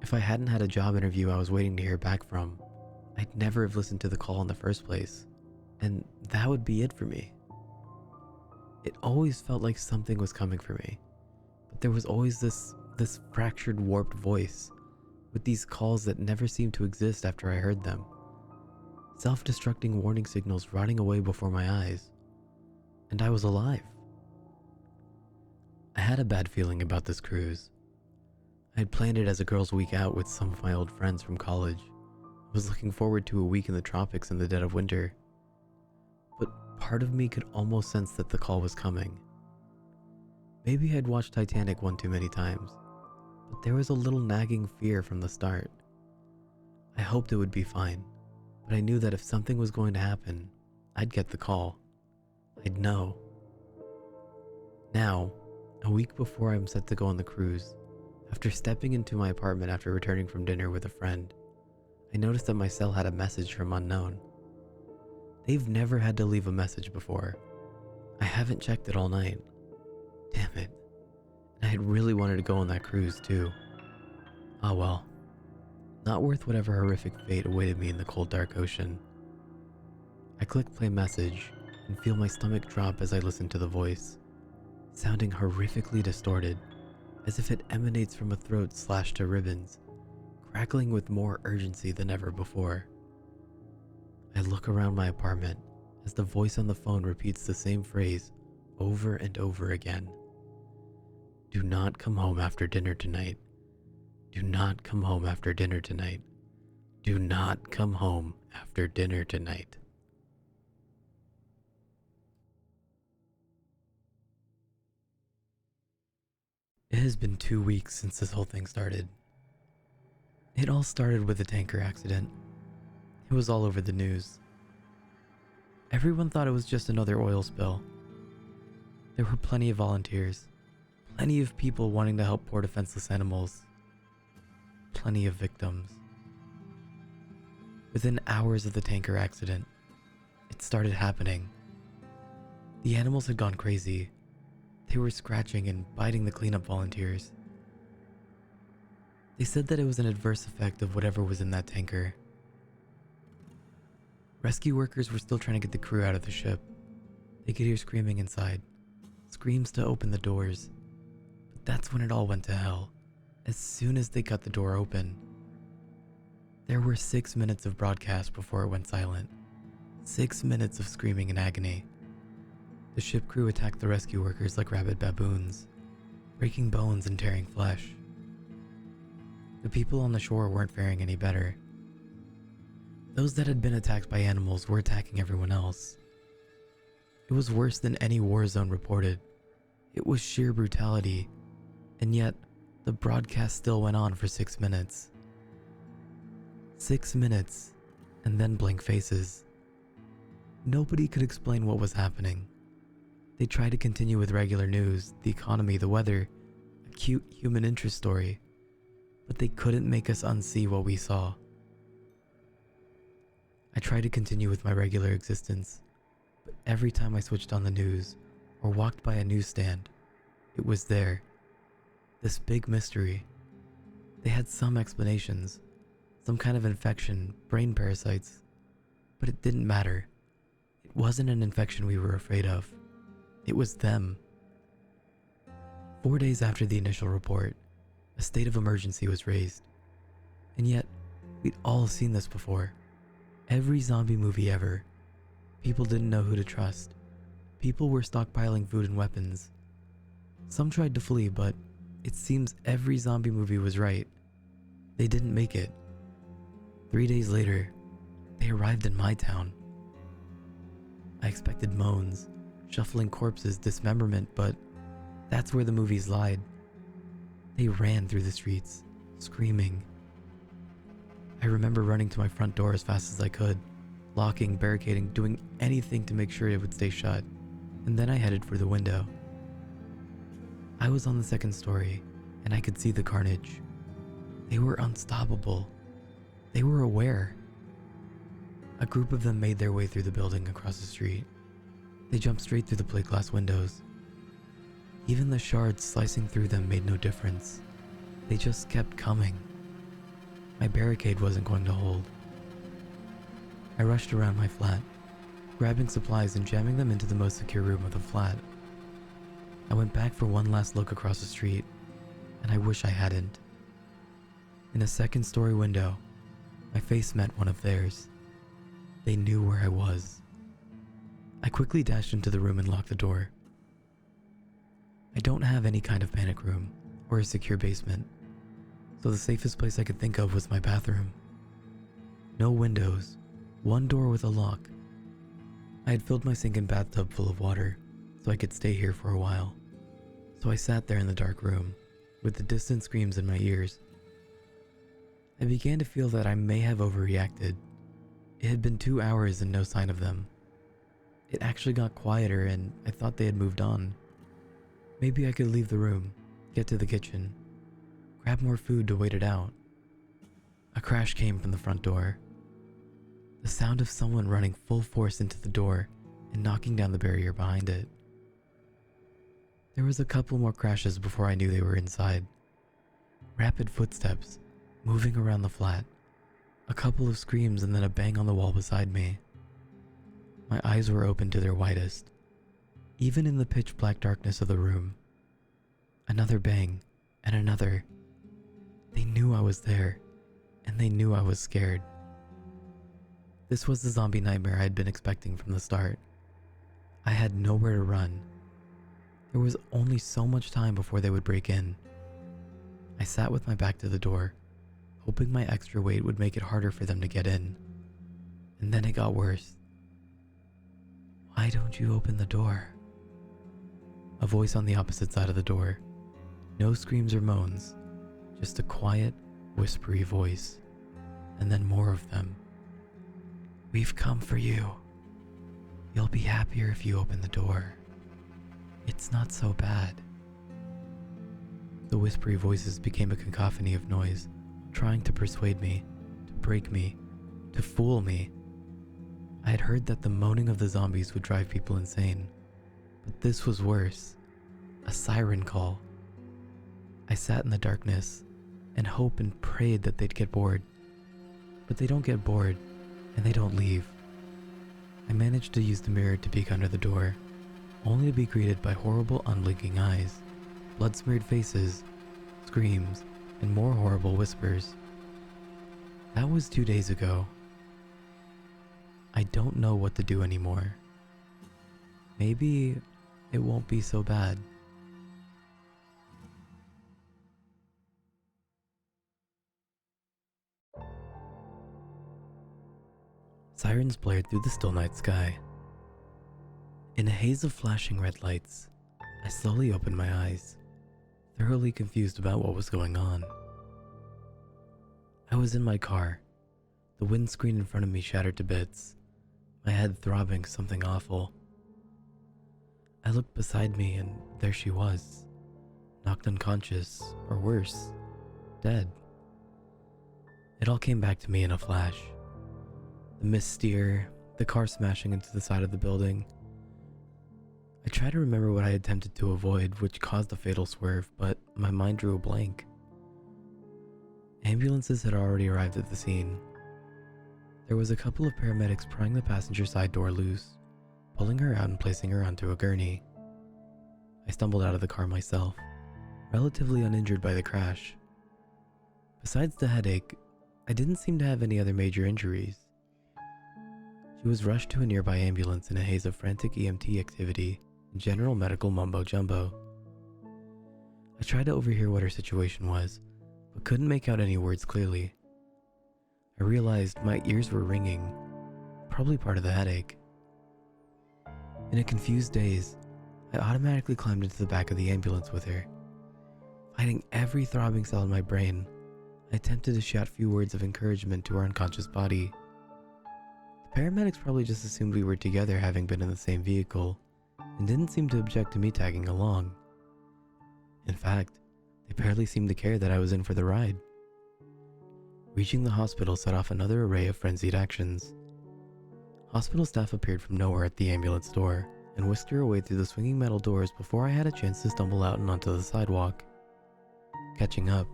If I hadn't had a job interview I was waiting to hear back from, I'd never have listened to the call in the first place, and that would be it for me. It always felt like something was coming for me, but there was always this fractured, warped voice, with these calls that never seemed to exist after I heard them. Self-destructing warning signals rotting away before my eyes, and I was alive. I had a bad feeling about this cruise. I had planned it as a girls' week out with some of my old friends from college. I was looking forward to a week in the tropics in the dead of winter. But part of me could almost sense that the call was coming. Maybe I'd watched Titanic one too many times, but there was a little nagging fear from the start. I hoped it would be fine, but I knew that if something was going to happen, I'd get the call. I'd know. Now, a week before I'm set to go on the cruise, after stepping into my apartment after returning from dinner with a friend, I noticed that my cell had a message from unknown. They've never had to leave a message before. I haven't checked it all night. Damn it. And I had really wanted to go on that cruise too. Ah well. Not worth whatever horrific fate awaited me in the cold dark ocean. I click play message and feel my stomach drop as I listen to the voice, sounding horrifically distorted, as if it emanates from a throat slashed to ribbons, crackling with more urgency than ever before. I look around my apartment as the voice on the phone repeats the same phrase over and over again. Do not come home after dinner tonight. Do not come home after dinner tonight. Do not come home after dinner tonight. It has been 2 weeks since this whole thing started. It all started with a tanker accident. It was all over the news. Everyone thought it was just another oil spill. There were plenty of volunteers, plenty of people wanting to help poor defenseless animals, plenty of victims. Within hours of the tanker accident, it started happening. The animals had gone crazy. They were scratching and biting the cleanup volunteers. They said that it was an adverse effect of whatever was in that tanker. Rescue workers were still trying to get the crew out of the ship. They could hear screaming inside, screams to open the doors. But that's when it all went to hell, as soon as they cut the door open. There were 6 minutes of broadcast before it went silent. 6 minutes of screaming in agony. The ship crew attacked the rescue workers like rabid baboons, breaking bones and tearing flesh. The people on the shore weren't faring any better. Those that had been attacked by animals were attacking everyone else. It was worse than any war zone reported. It was sheer brutality, and yet the broadcast still went on for 6 minutes. 6 minutes, and then blank faces. Nobody could explain what was happening. They tried to continue with regular news, the economy, the weather, a cute human interest story, but they couldn't make us unsee what we saw. I tried to continue with my regular existence, but every time I switched on the news or walked by a newsstand, it was there. This big mystery. They had some explanations, some kind of infection, brain parasites, but it didn't matter. It wasn't an infection we were afraid of. It was them. 4 days after the initial report, a state of emergency was raised. And yet, we'd all seen this before. Every zombie movie ever. People didn't know who to trust. People were stockpiling food and weapons. Some tried to flee, but it seems every zombie movie was right. They didn't make it. 3 days later, they arrived in my town. I expected moans, shuffling corpses, dismemberment, but that's where the movies lied. They ran through the streets, screaming. I remember running to my front door as fast as I could, locking, barricading, doing anything to make sure it would stay shut, and then I headed for the window. I was on the second story, and I could see the carnage. They were unstoppable. They were aware. A group of them made their way through the building across the street. They jumped straight through the plate glass windows. Even the shards slicing through them made no difference. They just kept coming. My barricade wasn't going to hold. I rushed around my flat, grabbing supplies and jamming them into the most secure room of the flat. I went back for one last look across the street, and I wish I hadn't. In a second-story window, my face met one of theirs. They knew where I was. I quickly dashed into the room and locked the door. I don't have any kind of panic room or a secure basement, so the safest place I could think of was my bathroom. No windows, one door with a lock. I had filled my sink and bathtub full of water, so I could stay here for a while. So I sat there in the dark room, with the distant screams in my ears. I began to feel that I may have overreacted. It had been 2 hours and no sign of them. It actually got quieter and I thought they had moved on. Maybe I could leave the room, get to the kitchen, grab more food to wait it out. A crash came from the front door. The sound of someone running full force into the door and knocking down the barrier behind it. There was a couple more crashes before I knew they were inside. Rapid footsteps, moving around the flat. A couple of screams and then a bang on the wall beside me. My eyes were open to their widest, even in the pitch black darkness of the room. Another bang, and another. They knew I was there, and they knew I was scared. This was the zombie nightmare I had been expecting from the start. I had nowhere to run. There was only so much time before they would break in. I sat with my back to the door, hoping my extra weight would make it harder for them to get in. And then it got worse. "Why don't you open the door?" A voice on the opposite side of the door. No screams or moans, just a quiet, whispery voice, and then more of them. "We've come for you. You'll be happier if you open the door. It's not so bad." The whispery voices became a cacophony of noise, trying to persuade me, to break me, to fool me. I had heard that the moaning of the zombies would drive people insane, but this was worse. A siren call. I sat in the darkness and hoped and prayed that they'd get bored. But they don't get bored, and they don't leave. I managed to use the mirror to peek under the door, only to be greeted by horrible unblinking eyes, blood-smeared faces, screams, and more horrible whispers. That was 2 days ago. I don't know what to do anymore. Maybe it won't be so bad. Sirens blared through the still night sky. In a haze of flashing red lights, I slowly opened my eyes, thoroughly confused about what was going on. I was in my car, the windscreen in front of me shattered to bits, my head throbbing something awful. I looked beside me and there she was, knocked unconscious, or worse, dead. It all came back to me in a flash. The missteer, the car smashing into the side of the building. I tried to remember what I attempted to avoid, which caused the fatal swerve, but my mind drew a blank. Ambulances had already arrived at the scene. There was a couple of paramedics prying the passenger side door loose, pulling her out and placing her onto a gurney. I stumbled out of the car myself, relatively uninjured by the crash. Besides the headache, I didn't seem to have any other major injuries. She was rushed to a nearby ambulance in a haze of frantic EMT activity and general medical mumbo-jumbo. I tried to overhear what her situation was, but couldn't make out any words clearly. I realized my ears were ringing, probably part of the headache. In a confused daze, I automatically climbed into the back of the ambulance with her. Fighting every throbbing cell in my brain, I attempted to shout few words of encouragement to her unconscious body. The paramedics probably just assumed we were together, having been in the same vehicle, and didn't seem to object to me tagging along. In fact, they barely seemed to care that I was in for the ride. Reaching the hospital set off another array of frenzied actions. Hospital staff appeared from nowhere at the ambulance door and whisked her away through the swinging metal doors before I had a chance to stumble out and onto the sidewalk. Catching up,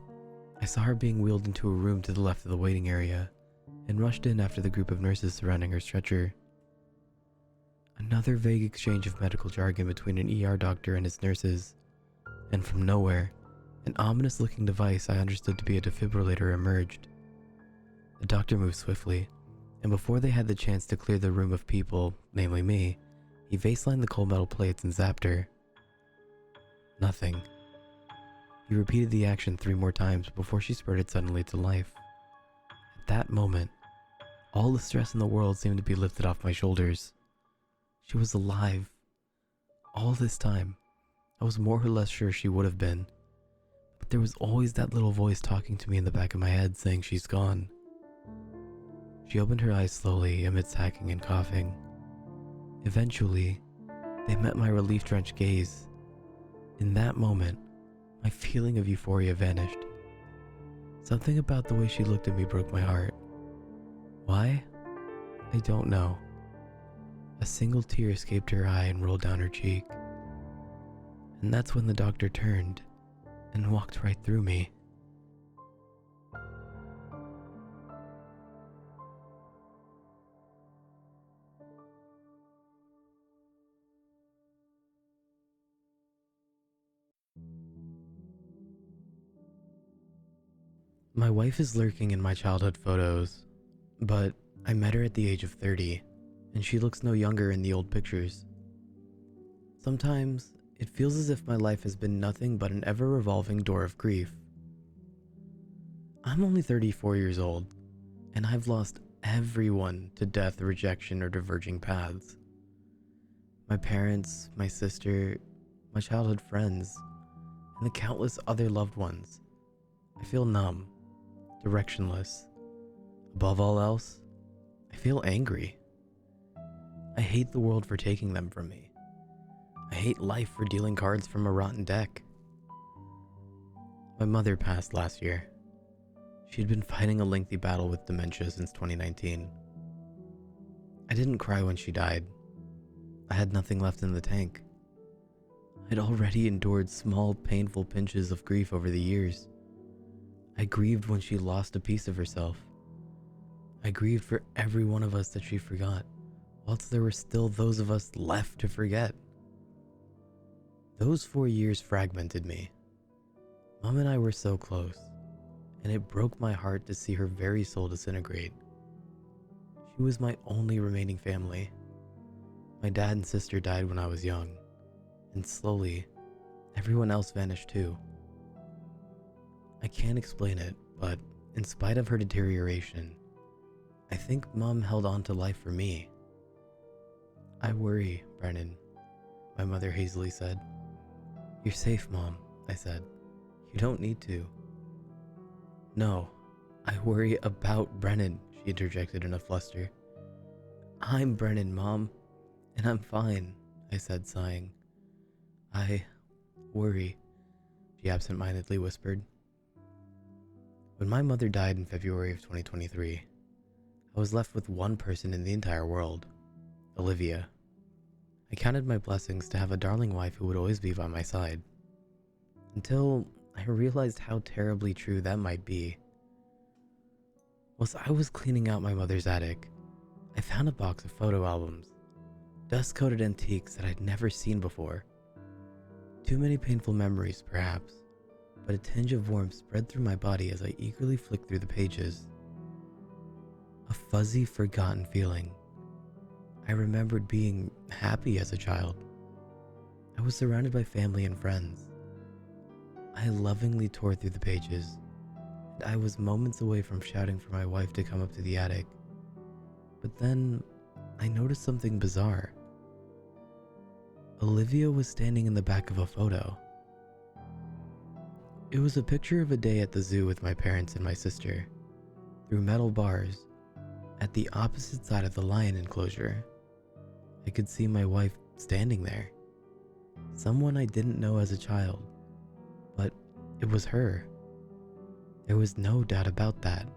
I saw her being wheeled into a room to the left of the waiting area and rushed in after the group of nurses surrounding her stretcher. Another vague exchange of medical jargon between an ER doctor and his nurses, and from nowhere, an ominous-looking device I understood to be a defibrillator emerged. The doctor moved swiftly, and before they had the chance to clear the room of people, namely me, he vaselined the cold metal plates and zapped her. Nothing. He repeated the action 3 more times before she spurted suddenly to life. At that moment, all the stress in the world seemed to be lifted off my shoulders. She was alive. All this time, I was more or less sure she would have been, but there was always that little voice talking to me in the back of my head saying she's gone. She opened her eyes slowly amidst hacking and coughing. Eventually, they met my relief-drenched gaze. In that moment, my feeling of euphoria vanished. Something about the way she looked at me broke my heart. Why? I don't know. A single tear escaped her eye and rolled down her cheek. And that's when the doctor turned and walked right through me. My wife is lurking in my childhood photos, but I met her at the age of 30, and she looks no younger in the old pictures. Sometimes, it feels as if my life has been nothing but an ever-revolving door of grief. I'm only 34 years old, and I've lost everyone to death, rejection, or diverging paths. My parents, my sister, my childhood friends, and the countless other loved ones. I feel numb, directionless. Above all else, I feel angry. I hate the world for taking them from me. I hate life for dealing cards from a rotten deck. My mother passed last year. She had been fighting a lengthy battle with dementia since 2019. I didn't cry when she died. I had nothing left in the tank. I'd already endured small, painful pinches of grief over the years. I grieved when she lost a piece of herself. I grieved for every one of us that she forgot, whilst there were still those of us left to forget. Those 4 years fragmented me. Mom and I were so close, and it broke my heart to see her very soul disintegrate. She was my only remaining family. My dad and sister died when I was young, and slowly, everyone else vanished too. I can't explain it, but in spite of her deterioration, I think Mom held on to life for me. "I worry, Brennan," my mother hazily said. "You're safe, Mom," I said. "You don't need to." "No, I worry about Brennan," she interjected in a fluster. "I'm Brennan, Mom, and I'm fine," I said, sighing. "I worry," she absent-mindedly whispered. When my mother died in February of 2023, I was left with one person in the entire world, Olivia. I counted my blessings to have a darling wife who would always be by my side, until I realized how terribly true that might be. Whilst I was cleaning out my mother's attic, I found a box of photo albums, dust-coated antiques that I'd never seen before. Too many painful memories, perhaps, but a tinge of warmth spread through my body as I eagerly flicked through the pages. A fuzzy, forgotten feeling. I remembered being happy as a child. I was surrounded by family and friends. I lovingly tore through the pages, and I was moments away from shouting for my wife to come up to the attic. But then, I noticed something bizarre. Olivia was standing in the back of a photo. It was a picture of a day at the zoo with my parents and my sister, through metal bars, at the opposite side of the lion enclosure. I could see my wife standing there. Someone I didn't know as a child, but it was her. There was no doubt about that.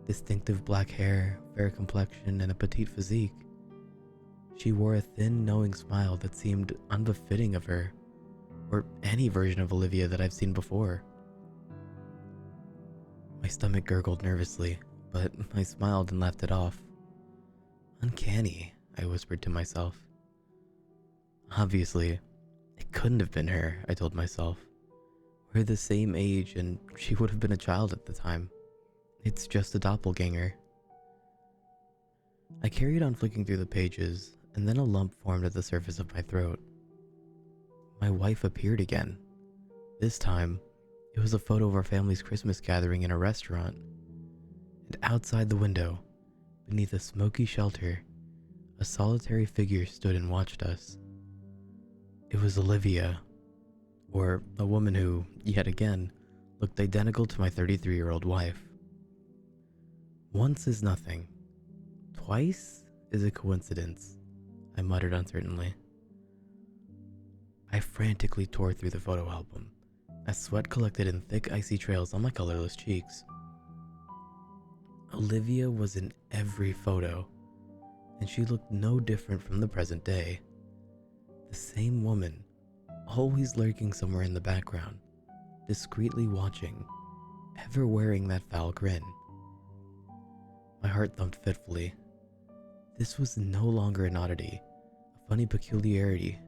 Distinctive black hair, fair complexion, and a petite physique. She wore a thin, knowing smile that seemed unbefitting of her, or any version of Olivia that I've seen before. My stomach gurgled nervously, but I smiled and laughed it off. "Uncanny," I whispered to myself. "Obviously, it couldn't have been her," I told myself. "We're the same age, and she would have been a child at the time. It's just a doppelganger." I carried on flicking through the pages, and then a lump formed at the surface of my throat. My wife appeared again. This time, it was a photo of our family's Christmas gathering in a restaurant. And outside the window, beneath a smoky shelter, a solitary figure stood and watched us. It was Olivia, or a woman who, yet again, looked identical to my 33-year-old wife. Once is nothing. Twice is a coincidence, I muttered uncertainly. I frantically tore through the photo album, as sweat collected in thick icy trails on my colorless cheeks. Olivia was in every photo, and she looked no different from the present day. The same woman, always lurking somewhere in the background, discreetly watching, ever wearing that foul grin. My heart thumped fitfully. This was no longer an oddity, a funny peculiarity.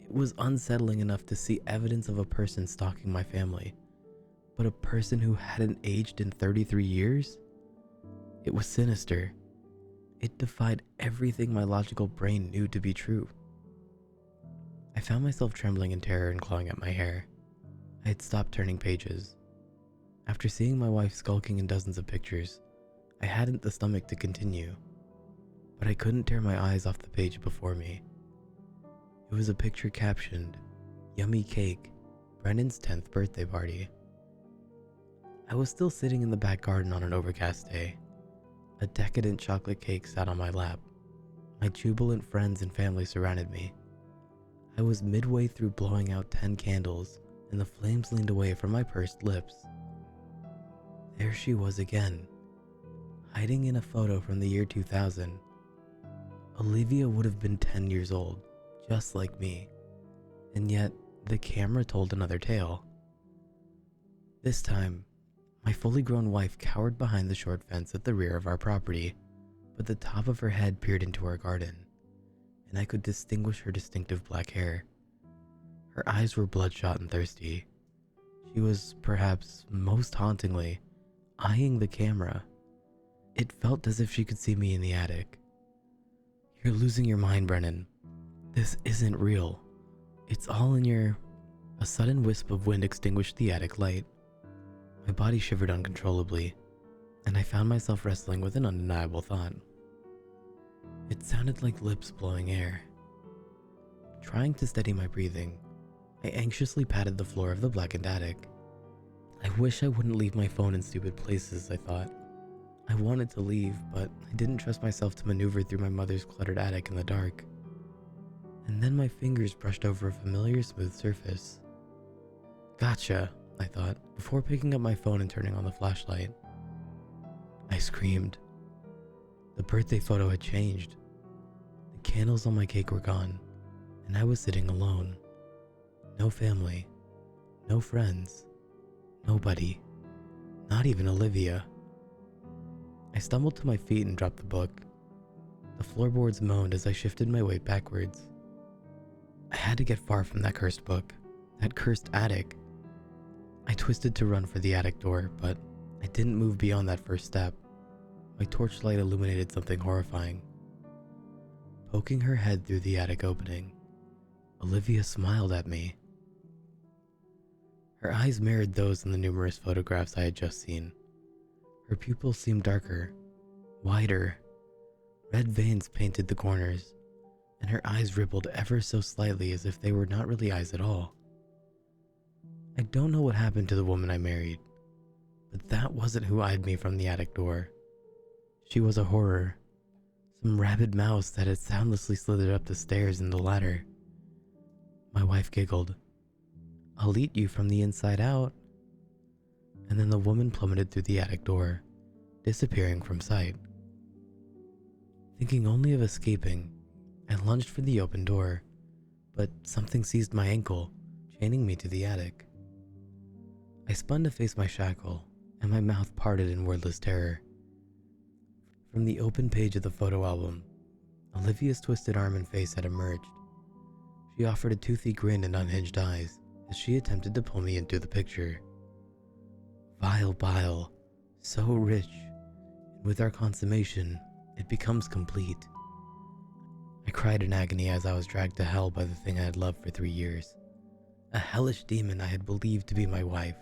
It was unsettling enough to see evidence of a person stalking my family, but a person who hadn't aged in 33 years? It was sinister. It defied everything my logical brain knew to be true. I found myself trembling in terror and clawing at my hair. I had stopped turning pages. After seeing my wife skulking in dozens of pictures, I hadn't the stomach to continue, but I couldn't tear my eyes off the page before me. It was a picture captioned, "Yummy Cake, Brennan's 10th birthday party." I was still sitting in the back garden on an overcast day. A decadent chocolate cake sat on my lap. My jubilant friends and family surrounded me. I was midway through blowing out 10 candles, and the flames leaned away from my pursed lips. There she was again, hiding in a photo from the year 2000. Olivia would have been 10 years old, just like me, and yet the camera told another tale. This time, my fully grown wife cowered behind the short fence at the rear of our property, but the top of her head peered into our garden, and I could distinguish her distinctive black hair. Her eyes were bloodshot and thirsty. She was, perhaps most hauntingly, eyeing the camera. It felt as if she could see me in the attic. "You're losing your mind, Brennan. This isn't real. It's all in your..." A sudden wisp of wind extinguished the attic light. My body shivered uncontrollably, and I found myself wrestling with an undeniable thought. It sounded like lips blowing air. Trying to steady my breathing, I anxiously patted the floor of the blackened attic. I wish I wouldn't leave my phone in stupid places, I thought. I wanted to leave, but I didn't trust myself to maneuver through my mother's cluttered attic in the dark. And then my fingers brushed over a familiar smooth surface. Gotcha, I thought, before picking up my phone and turning on the flashlight. I screamed. The birthday photo had changed. The candles on my cake were gone, and I was sitting alone. No family, no friends, nobody, not even Olivia. I stumbled to my feet and dropped the book. The floorboards moaned as I shifted my weight backwards. I had to get far from that cursed book, that cursed attic. I twisted to run for the attic door, but I didn't move beyond that first step. My torchlight illuminated something horrifying. Poking her head through the attic opening, Olivia smiled at me. Her eyes mirrored those in the numerous photographs I had just seen. Her pupils seemed darker, wider. Red veins painted the corners, and her eyes rippled ever so slightly as if they were not really eyes at all. I don't know what happened to the woman I married, but that wasn't who eyed me from the attic door. She was a horror, some rabid mouse that had soundlessly slithered up the stairs and the ladder. My wife giggled. "I'll eat you from the inside out." And then the woman plummeted through the attic door, disappearing from sight. Thinking only of escaping, I lunged for the open door, but something seized my ankle, chaining me to the attic. I spun to face my shackle, and my mouth parted in wordless terror. From the open page of the photo album, Olivia's twisted arm and face had emerged. She offered a toothy grin and unhinged eyes as she attempted to pull me into the picture. Vile bile, so rich, and with our consummation, it becomes complete. I cried in agony as I was dragged to hell by the thing I had loved for 3 years. A hellish demon I had believed to be my wife,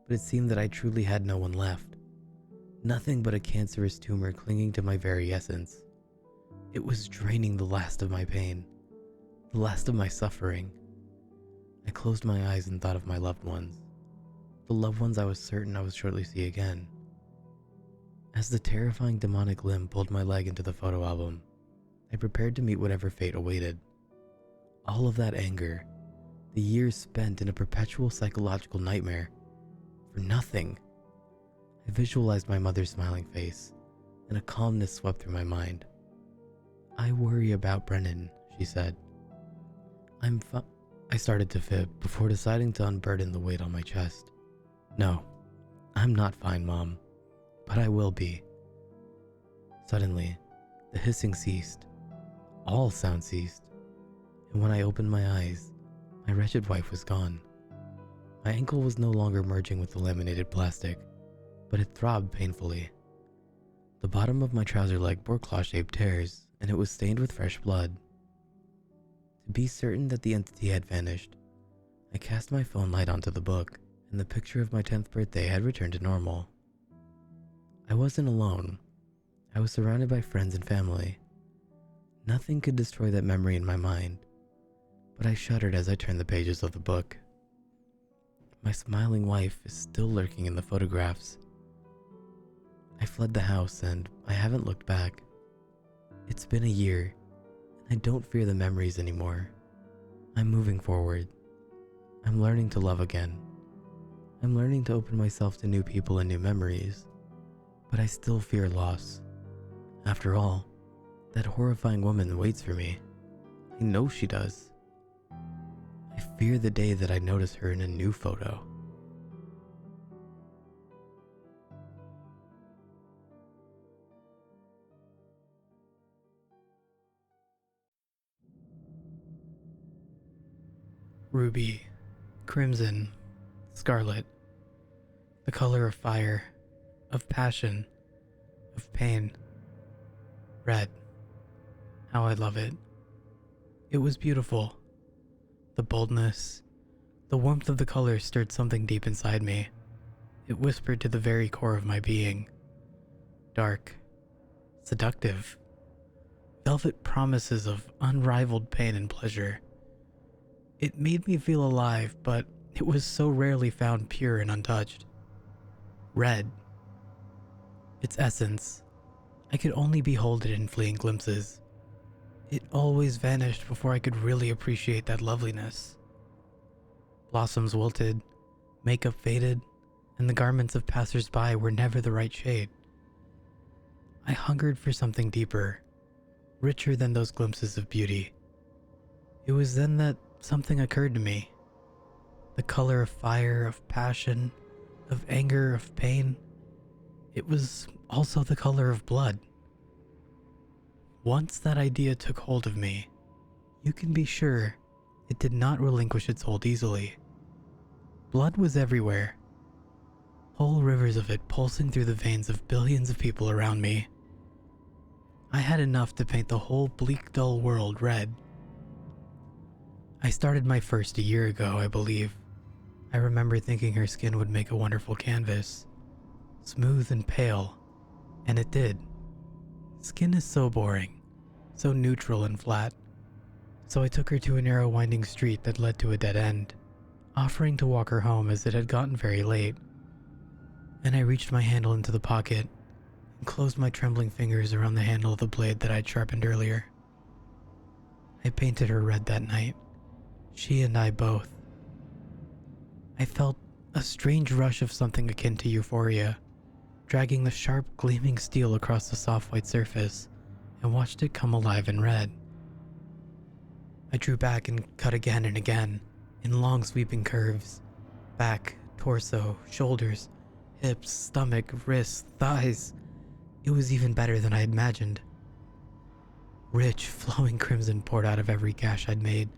but it seemed that I truly had no one left. Nothing but a cancerous tumor clinging to my very essence. It was draining the last of my pain, the last of my suffering. I closed my eyes and thought of my loved ones, the loved ones I was certain I would shortly see again. As the terrifying demonic limb pulled my leg into the photo album, I prepared to meet whatever fate awaited. All of that anger, the years spent in a perpetual psychological nightmare, for nothing. I visualized my mother's smiling face, and a calmness swept through my mind. "I worry about Brennan," she said. I I started to fib before deciding to unburden the weight on my chest. No, I'm not fine, Mom, but I will be. Suddenly, the hissing ceased. All sound ceased. And when I opened my eyes, my wretched wife was gone. My ankle was no longer merging with the laminated plastic, but it throbbed painfully. The bottom of my trouser leg bore claw-shaped tears, and it was stained with fresh blood. To be certain that the entity had vanished, I cast my phone light onto the book, and the picture of my 10th birthday had returned to normal. I wasn't alone. I was surrounded by friends and family. Nothing could destroy that memory in my mind, but I shuddered as I turned the pages of the book. My smiling wife is still lurking in the photographs. I fled the house and I haven't looked back. It's been a year, and I don't fear the memories anymore. I'm moving forward. I'm learning to love again. I'm learning to open myself to new people and new memories, but I still fear loss. After all, that horrifying woman waits for me. I know she does. I fear the day that I notice her in a new photo. Ruby, crimson, scarlet, the color of fire, of passion, of pain. Red. How I love it. It was beautiful. The boldness, the warmth of the color stirred something deep inside me. It whispered to the very core of my being. Dark, seductive, velvet promises of unrivaled pain and pleasure. It made me feel alive, but it was so rarely found pure and untouched. Red. Its essence, I could only behold it in fleeting glimpses. It always vanished before I could really appreciate that loveliness. Blossoms wilted, makeup faded, and the garments of passers-by were never the right shade. I hungered for something deeper, richer than those glimpses of beauty. It was then that something occurred to me. The color of fire, of passion, of anger, of pain. It was also the color of blood. Once that idea took hold of me, you can be sure it did not relinquish its hold easily. Blood was everywhere. Whole rivers of it pulsing through the veins of billions of people around me. I had enough to paint the whole bleak, dull world red. I started my first a year ago, I believe. I remember thinking her skin would make a wonderful canvas. Smooth and pale, and it did. Skin is so boring, so neutral and flat. So I took her to a narrow winding street that led to a dead end, offering to walk her home as it had gotten very late. And I reached my handle into the pocket and closed my trembling fingers around the handle of the blade that I'd sharpened earlier. I painted her red that night, she and I both. I felt a strange rush of something akin to euphoria, dragging the sharp, gleaming steel across the soft white surface, and watched it come alive in red. I drew back and cut again and again, in long sweeping curves. Back, torso, shoulders, hips, stomach, wrists, thighs. It was even better than I had imagined. Rich, flowing crimson poured out of every gash I'd made,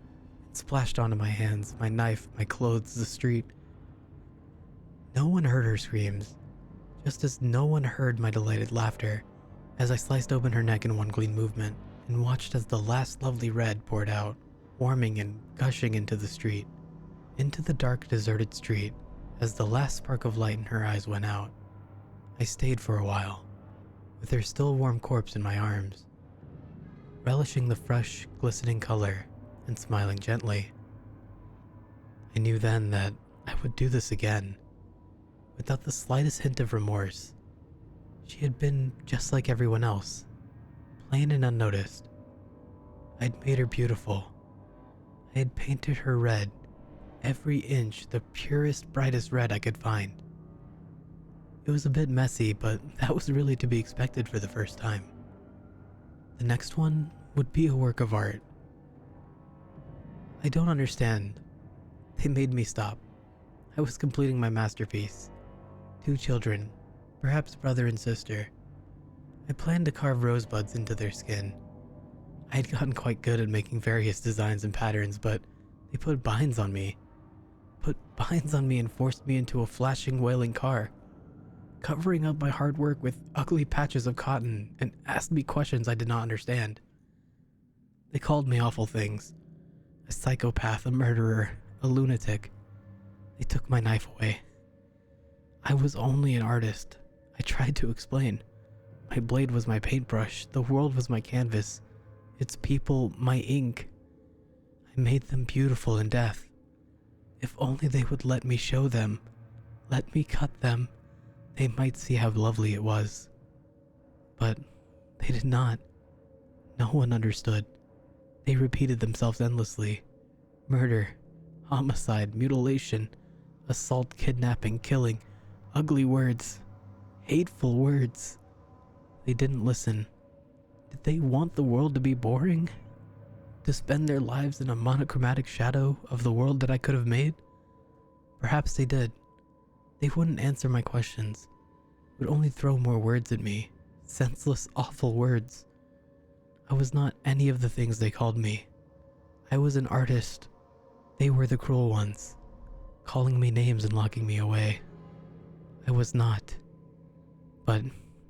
and splashed onto my hands, my knife, my clothes, the street. No one heard her screams, just as no one heard my delighted laughter, as I sliced open her neck in one clean movement, and watched as the last lovely red poured out, warming and gushing into the street, into the dark, deserted street, as the last spark of light in her eyes went out. I stayed for a while, with her still warm corpse in my arms, relishing the fresh, glistening color and smiling gently. I knew then that I would do this again, without the slightest hint of remorse. She had been just like everyone else, plain and unnoticed. I'd made her beautiful. I had painted her red, every inch the purest, brightest red I could find. It was a bit messy, but that was really to be expected for the first time. The next one would be a work of art. I don't understand They made me stop. I was completing my masterpiece. 2 children, perhaps brother and sister. I planned to carve rosebuds into their skin. I had gotten quite good at making various designs and patterns, but they put binds on me. And forced me into a flashing, wailing car, covering up my hard work with ugly patches of cotton, and asked me questions I did not understand. They called me awful things. A psychopath, a murderer, a lunatic. They took my knife away. I was only an artist. I tried to explain. My blade was my paintbrush. The world was my canvas. Its people, my ink. I made them beautiful in death. If only they would let me show them. Let me cut them. They might see how lovely it was. But they did not. No one understood. They repeated themselves endlessly. Murder, homicide, mutilation, assault, kidnapping, killing, ugly words, hateful words. They didn't listen. Did they want the world to be boring? To spend their lives in a monochromatic shadow of the world that I could have made? Perhaps they did. They wouldn't answer my questions, would only throw more words at me, senseless, awful words. I was not any of the things they called me. I was an artist. They were the cruel ones, calling me names and locking me away. I was not. But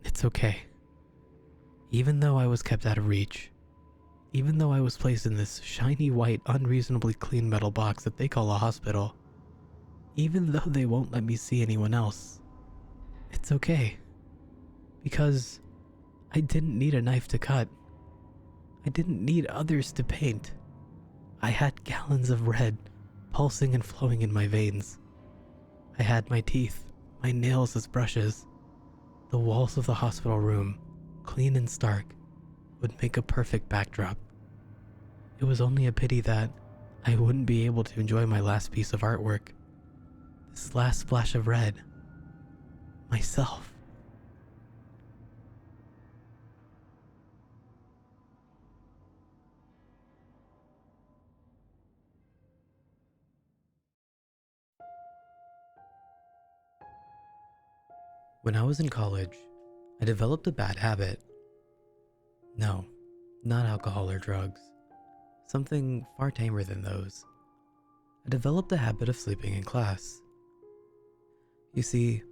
it's okay. Even though I was kept out of reach, even though I was placed in this shiny white, unreasonably clean metal box that they call a hospital, even though they won't let me see anyone else, it's okay. Because I didn't need a knife to cut. I didn't need others to paint. I had gallons of red pulsing and flowing in my veins. I had my teeth, my nails as brushes. The walls of the hospital room, clean and stark, would make a perfect backdrop. It was only a pity that I wouldn't be able to enjoy my last piece of artwork. This last splash of red. Myself. When I was in college, I developed a bad habit. No, not alcohol or drugs. Something far tamer than those. I developed a habit of sleeping in class. You see,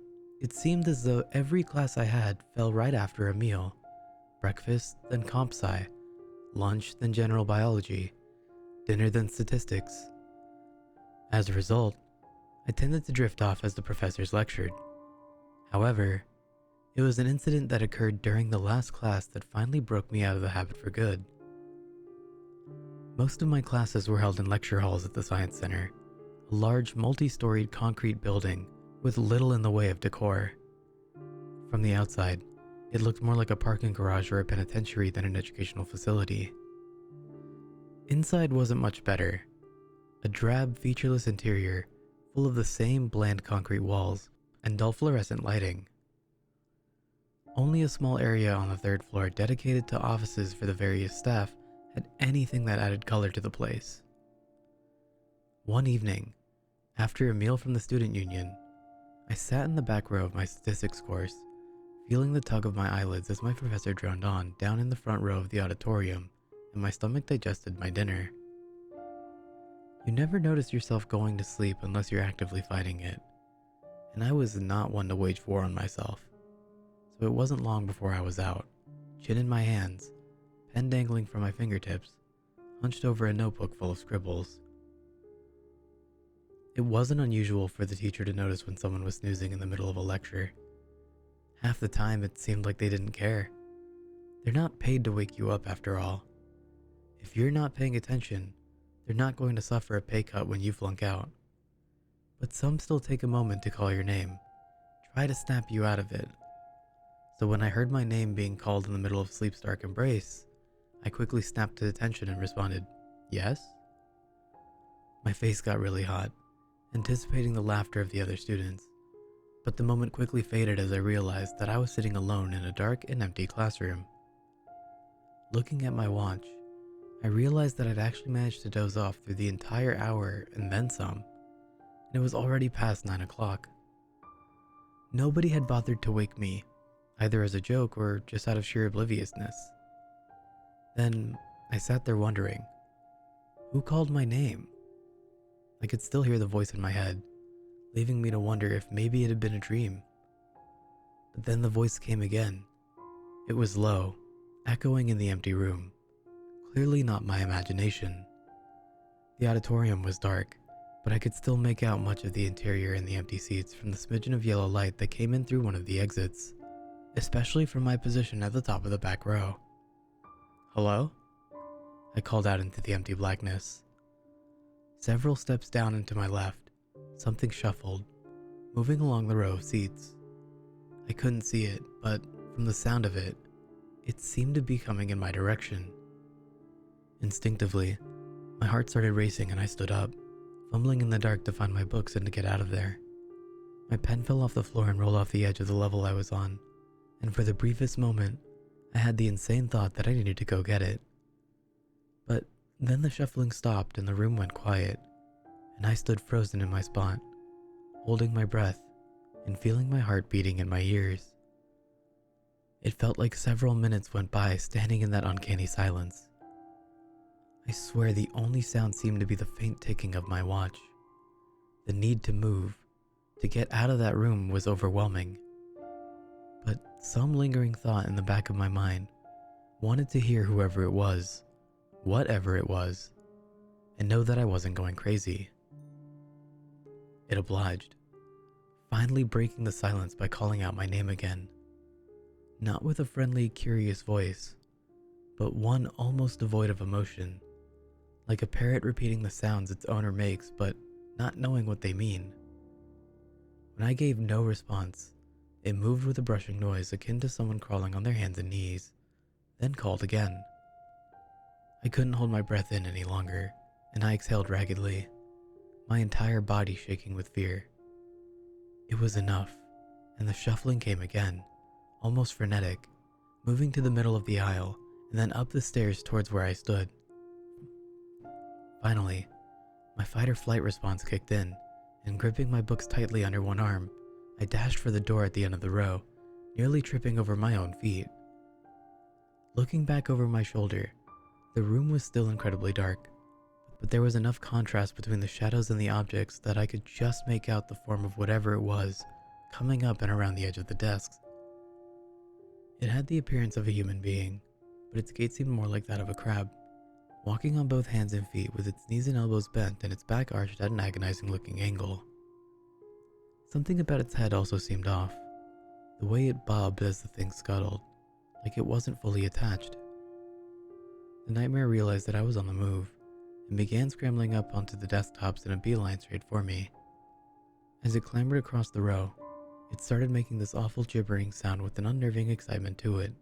it seemed as though every class I had fell right after a meal. Breakfast, then comp sci, lunch, then general biology, dinner, then statistics. As a result, I tended to drift off as the professors lectured. However, it was an incident that occurred during the last class that finally broke me out of the habit for good. Most of my classes were held in lecture halls at the Science Center, a large multi-storied concrete building with little in the way of decor. From the outside, it looked more like a parking garage or a penitentiary than an educational facility. Inside wasn't much better. A drab, featureless interior, full of the same bland concrete walls and dull fluorescent lighting. Only a small area on the 3rd floor dedicated to offices for the various staff had anything that added color to the place. One evening, after a meal from the student union, I sat in the back row of my statistics course, feeling the tug of my eyelids as my professor droned on down in the front row of the auditorium, and my stomach digested my dinner. You never notice yourself going to sleep unless you're actively fighting it, and I was not one to wage war on myself, so it wasn't long before I was out, chin in my hands, pen dangling from my fingertips, hunched over a notebook full of scribbles. It wasn't unusual for the teacher to notice when someone was snoozing in the middle of a lecture. Half the time it seemed like they didn't care. They're not paid to wake you up after all. If you're not paying attention, they're not going to suffer a pay cut when you flunk out. But some still take a moment to call your name, try to snap you out of it. So when I heard my name being called in the middle of sleep's dark embrace, I quickly snapped to attention and responded, "Yes?" My face got really hot, anticipating the laughter of the other students, but the moment quickly faded as I realized that I was sitting alone in a dark and empty classroom. Looking at my watch, I realized that I'd actually managed to doze off through the entire hour and then some. and it was already past 9 o'clock. Nobody had bothered to wake me, either as a joke or just out of sheer obliviousness. Then I sat there wondering, who called my name? I could still hear the voice in my head, leaving me to wonder if maybe it had been a dream. But then the voice came again. It was low, echoing in the empty room, clearly not my imagination. The auditorium was dark, but I could still make out much of the interior and the empty seats from the smidgen of yellow light that came in through one of the exits, especially from my position at the top of the back row. "Hello?" I called out into the empty blackness. Several steps down and to my left, something shuffled, moving along the row of seats. I couldn't see it, but from the sound of it, it seemed to be coming in my direction. Instinctively, my heart started racing and I stood up, fumbling in the dark to find my books and to get out of there. My pen fell off the floor and rolled off the edge of the level I was on, and for the briefest moment, I had the insane thought that I needed to go get it. But then the shuffling stopped and the room went quiet, and I stood frozen in my spot, holding my breath and feeling my heart beating in my ears. It felt like several minutes went by standing in that uncanny silence. I swear the only sound seemed to be the faint ticking of my watch. The need to move, to get out of that room was overwhelming. But some lingering thought in the back of my mind wanted to hear whoever it was, whatever it was, and know that I wasn't going crazy. It obliged, finally breaking the silence by calling out my name again. Not with a friendly, curious voice, but one almost devoid of emotion, like a parrot repeating the sounds its owner makes but not knowing what they mean. When I gave no response, it moved with a brushing noise akin to someone crawling on their hands and knees, then called again. I couldn't hold my breath in any longer, and I exhaled raggedly, my entire body shaking with fear. It was enough, and the shuffling came again, almost frenetic, moving to the middle of the aisle and then up the stairs towards where I stood. Finally, my fight or flight response kicked in, and gripping my books tightly under one arm, I dashed for the door at the end of the row, nearly tripping over my own feet. Looking back over my shoulder, the room was still incredibly dark, but there was enough contrast between the shadows and the objects that I could just make out the form of whatever it was coming up and around the edge of the desks. It had the appearance of a human being, but its gait seemed more like that of a crab, walking on both hands and feet with its knees and elbows bent and its back arched at an agonizing looking angle. Something about its head also seemed off, the way it bobbed as the thing scuttled, like it wasn't fully attached. The nightmare realized that I was on the move, and began scrambling up onto the desktops in a beeline straight for me. As it clambered across the row, it started making this awful gibbering sound with an unnerving excitement to it.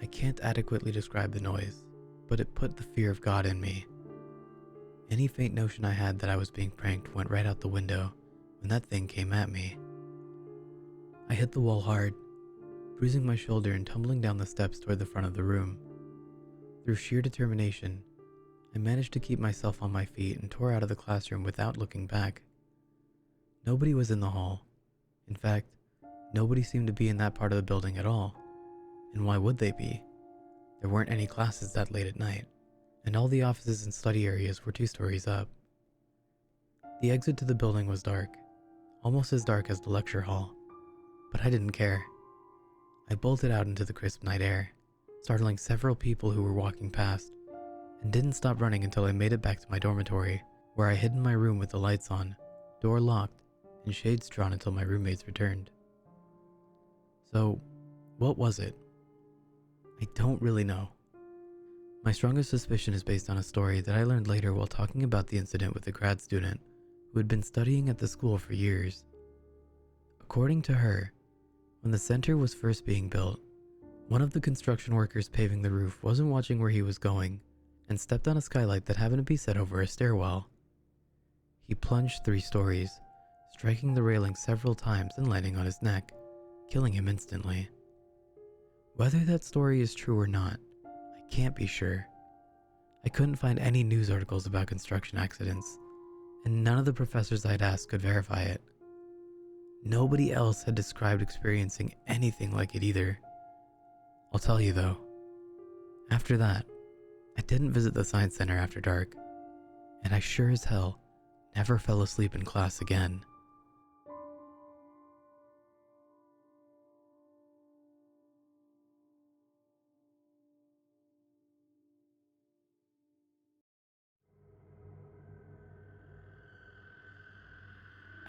I can't adequately describe the noise, but it put the fear of God in me. Any faint notion I had that I was being pranked went right out the window when that thing came at me. I hit the wall hard, bruising my shoulder and tumbling down the steps toward the front of the room. Through sheer determination, I managed to keep myself on my feet and tore out of the classroom without looking back. Nobody was in the hall. In fact, nobody seemed to be in that part of the building at all. And why would they be? There weren't any classes that late at night, and all the offices and study areas were 2 stories up. The exit to the building was dark, almost as dark as the lecture hall, but I didn't care. I bolted out into the crisp night air, startling several people who were walking past, and didn't stop running until I made it back to my dormitory, where I hid in my room with the lights on, door locked, and shades drawn until my roommates returned. So, what was it? I don't really know. My strongest suspicion is based on a story that I learned later while talking about the incident with a grad student who had been studying at the school for years. According to her, when the center was first being built, one of the construction workers paving the roof wasn't watching where he was going and stepped on a skylight that happened to be set over a stairwell. He plunged 3 stories, striking the railing several times and landing on his neck, killing him instantly. Whether that story is true or not, I can't be sure. I couldn't find any news articles about construction accidents, and none of the professors I'd asked could verify it. Nobody else had described experiencing anything like it either. I'll tell you though, after that, I didn't visit the science center after dark, and I sure as hell never fell asleep in class again.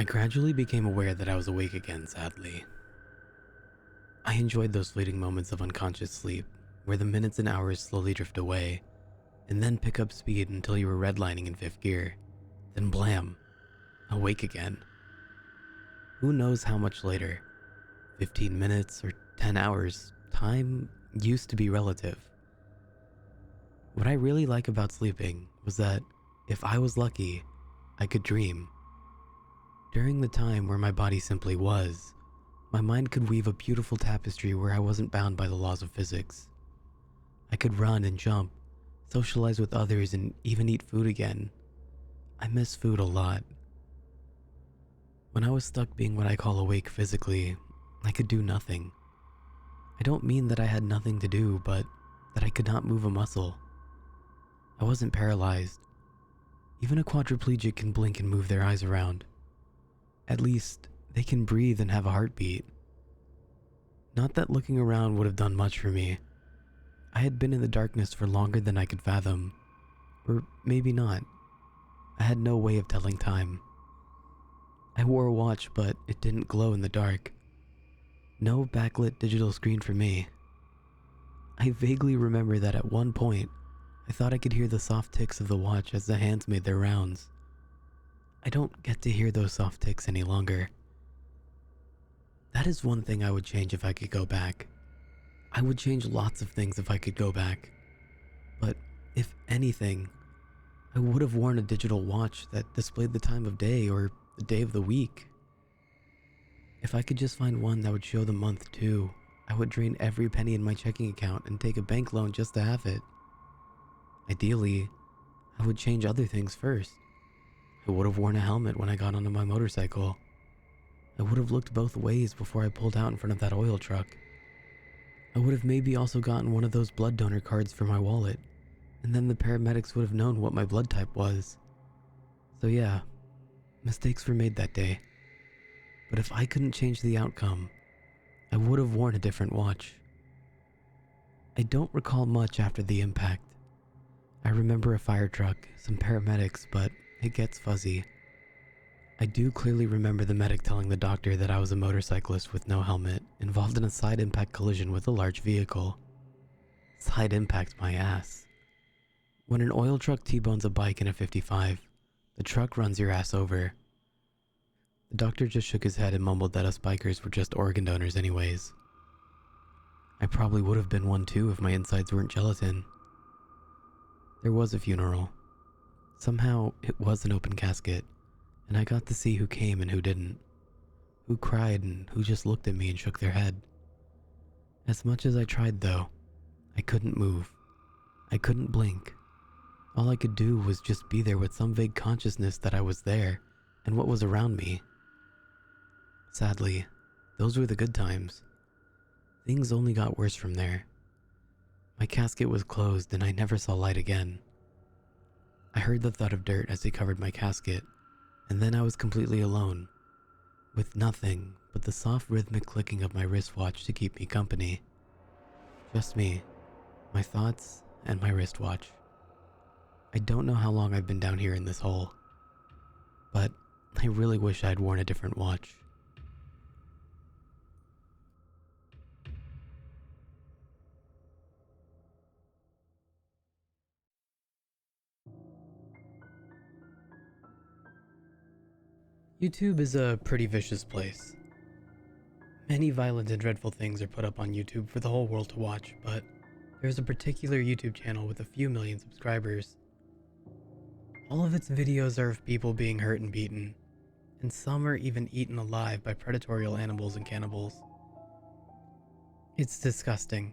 I gradually became aware that I was awake again, sadly. I enjoyed those fleeting moments of unconscious sleep, where the minutes and hours slowly drift away, and then pick up speed until you were redlining in fifth gear. Then blam, awake again. Who knows how much later? 15 minutes or 10 hours, time used to be relative. What I really like about sleeping was that if I was lucky, I could dream. During the time where my body simply was, my mind could weave a beautiful tapestry where I wasn't bound by the laws of physics. I could run and jump, socialize with others, and even eat food again. I miss food a lot. When I was stuck being what I call awake physically, I could do nothing. I don't mean that I had nothing to do, but that I could not move a muscle. I wasn't paralyzed. Even a quadriplegic can blink and move their eyes around. At least, they can breathe and have a heartbeat. Not that looking around would have done much for me. I had been in the darkness for longer than I could fathom. Or maybe not. I had no way of telling time. I wore a watch, but it didn't glow in the dark. No backlit digital screen for me. I vaguely remember that at one point, I thought I could hear the soft ticks of the watch as the hands made their rounds. I don't get to hear those soft ticks any longer. That is one thing I would change if I could go back. I would change lots of things if I could go back. But if anything, I would have worn a digital watch that displayed the time of day or the day of the week. If I could just find one that would show the month too, I would drain every penny in my checking account and take a bank loan just to have it. Ideally, I would change other things first. I would have worn a helmet when I got onto my motorcycle. I would have looked both ways before I pulled out in front of that oil truck. I would have maybe also gotten one of those blood donor cards for my wallet, and then the paramedics would have known what my blood type was. So yeah, mistakes were made that day. But if I couldn't change the outcome, I would have worn a different watch. I don't recall much after the impact. I remember a fire truck, some paramedics, but it gets fuzzy. I do clearly remember the medic telling the doctor that I was a motorcyclist with no helmet, involved in a side impact collision with a large vehicle. Side impact my ass. When an oil truck T-bones a bike in a 55, the truck runs your ass over. The doctor just shook his head and mumbled that us bikers were just organ donors anyways. I probably would have been one too if my insides weren't gelatin. There was a funeral. Somehow, it was an open casket, and I got to see who came and who didn't. Who cried and who just looked at me and shook their head. As much as I tried though, I couldn't move. I couldn't blink. All I could do was just be there with some vague consciousness that I was there and what was around me. Sadly, those were the good times. Things only got worse from there. My casket was closed and I never saw light again. I heard the thud of dirt as they covered my casket, and then I was completely alone, with nothing but the soft rhythmic clicking of my wristwatch to keep me company. Just me, my thoughts, and my wristwatch. I don't know how long I've been down here in this hole, but I really wish I'd worn a different watch. YouTube is a pretty vicious place. Many violent and dreadful things are put up on YouTube for the whole world to watch, but there's a particular YouTube channel with a few million subscribers. All of its videos are of people being hurt and beaten, and some are even eaten alive by predatory animals and cannibals. It's disgusting.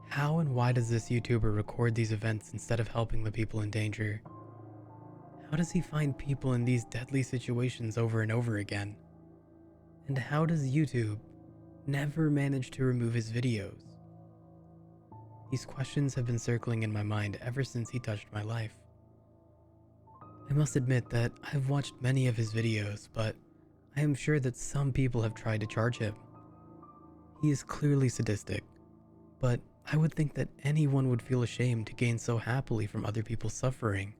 How and why does this YouTuber record these events instead of helping the people in danger? How does he find people in these deadly situations over and over again? And how does YouTube never manage to remove his videos? These questions have been circling in my mind ever since he touched my life. I must admit that I've watched many of his videos, but I am sure that some people have tried to charge him. He is clearly sadistic, but I would think that anyone would feel ashamed to gain so happily from other people's suffering.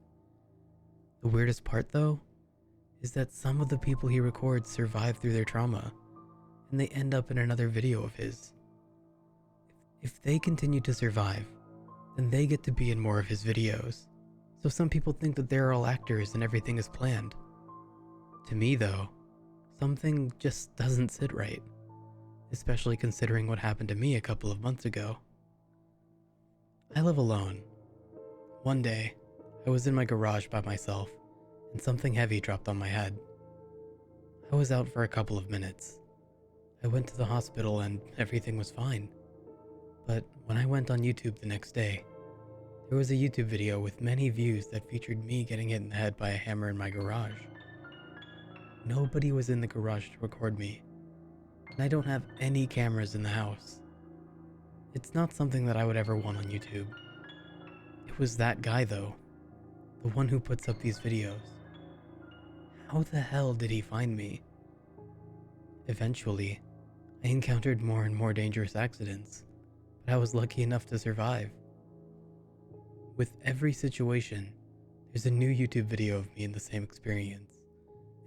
The weirdest part, though, is that some of the people he records survive through their trauma, and they end up in another video of his. If they continue to survive, then they get to be in more of his videos. So some people think that they're all actors and everything is planned. To me, though, something just doesn't sit right, especially considering what happened to me a couple of months ago. I live alone. One day, I was in my garage by myself, and something heavy dropped on my head. I was out for a couple of minutes. I went to the hospital and everything was fine. But when I went on YouTube the next day, there was a YouTube video with many views that featured me getting hit in the head by a hammer in my garage. Nobody was in the garage to record me, and I don't have any cameras in the house. It's not something that I would ever want on YouTube. It was that guy though, the one who puts up these videos. How the hell did he find me? Eventually, I encountered more and more dangerous accidents, but I was lucky enough to survive. With every situation, there's a new YouTube video of me in the same experience,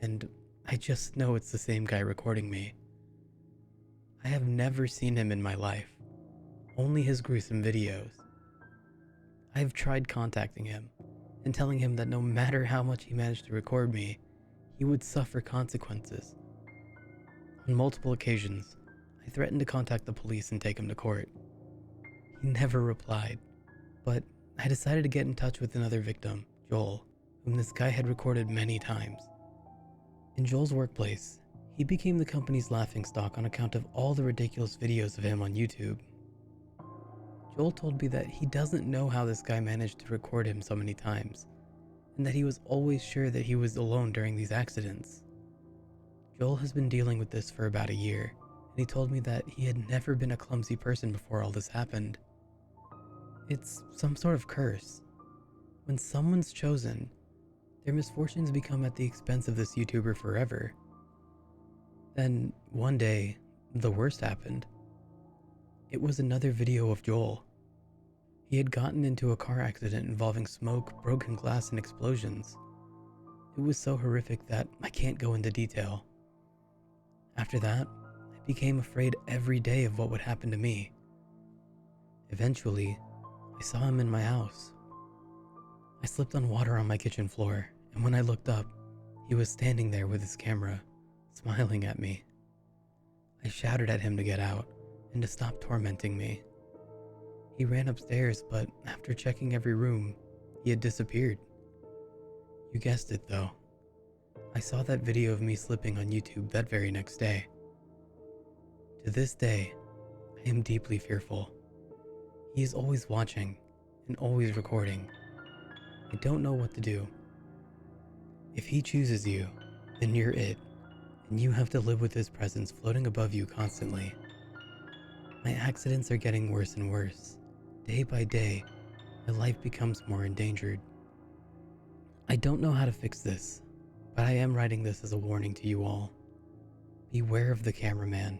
and I just know it's the same guy recording me. I have never seen him in my life, only his gruesome videos. I have tried contacting him and telling him that no matter how much he managed to record me, he would suffer consequences. On multiple occasions, I threatened to contact the police and take him to court. He never replied, but I decided to get in touch with another victim, Joel, whom this guy had recorded many times. In Joel's workplace, he became the company's laughingstock on account of all the ridiculous videos of him on YouTube. Joel told me that he doesn't know how this guy managed to record him so many times, and that he was always sure that he was alone during these accidents. Joel has been dealing with this for about a year, and he told me that he had never been a clumsy person before all this happened. It's some sort of curse. When someone's chosen, their misfortunes become at the expense of this YouTuber forever. Then, one day, the worst happened. It was another video of Joel. He had gotten into a car accident involving smoke, broken glass, and explosions. It was so horrific that I can't go into detail. After that, I became afraid every day of what would happen to me. Eventually, I saw him in my house. I slipped on water on my kitchen floor, and when I looked up, he was standing there with his camera, smiling at me. I shouted at him to get out and to stop tormenting me. He ran upstairs, but after checking every room, he had disappeared. You guessed it though. I saw that video of me slipping on YouTube that very next day. To this day, I am deeply fearful. He is always watching and always recording. I don't know what to do. If he chooses you, then you're it, and you have to live with his presence floating above you constantly. My accidents are getting worse and worse. Day by day, my life becomes more endangered. I don't know how to fix this, but I am writing this as a warning to you all. Beware of the cameraman.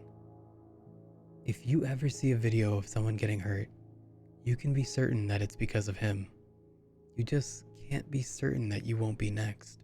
If you ever see a video of someone getting hurt, you can be certain that it's because of him. You just can't be certain that you won't be next.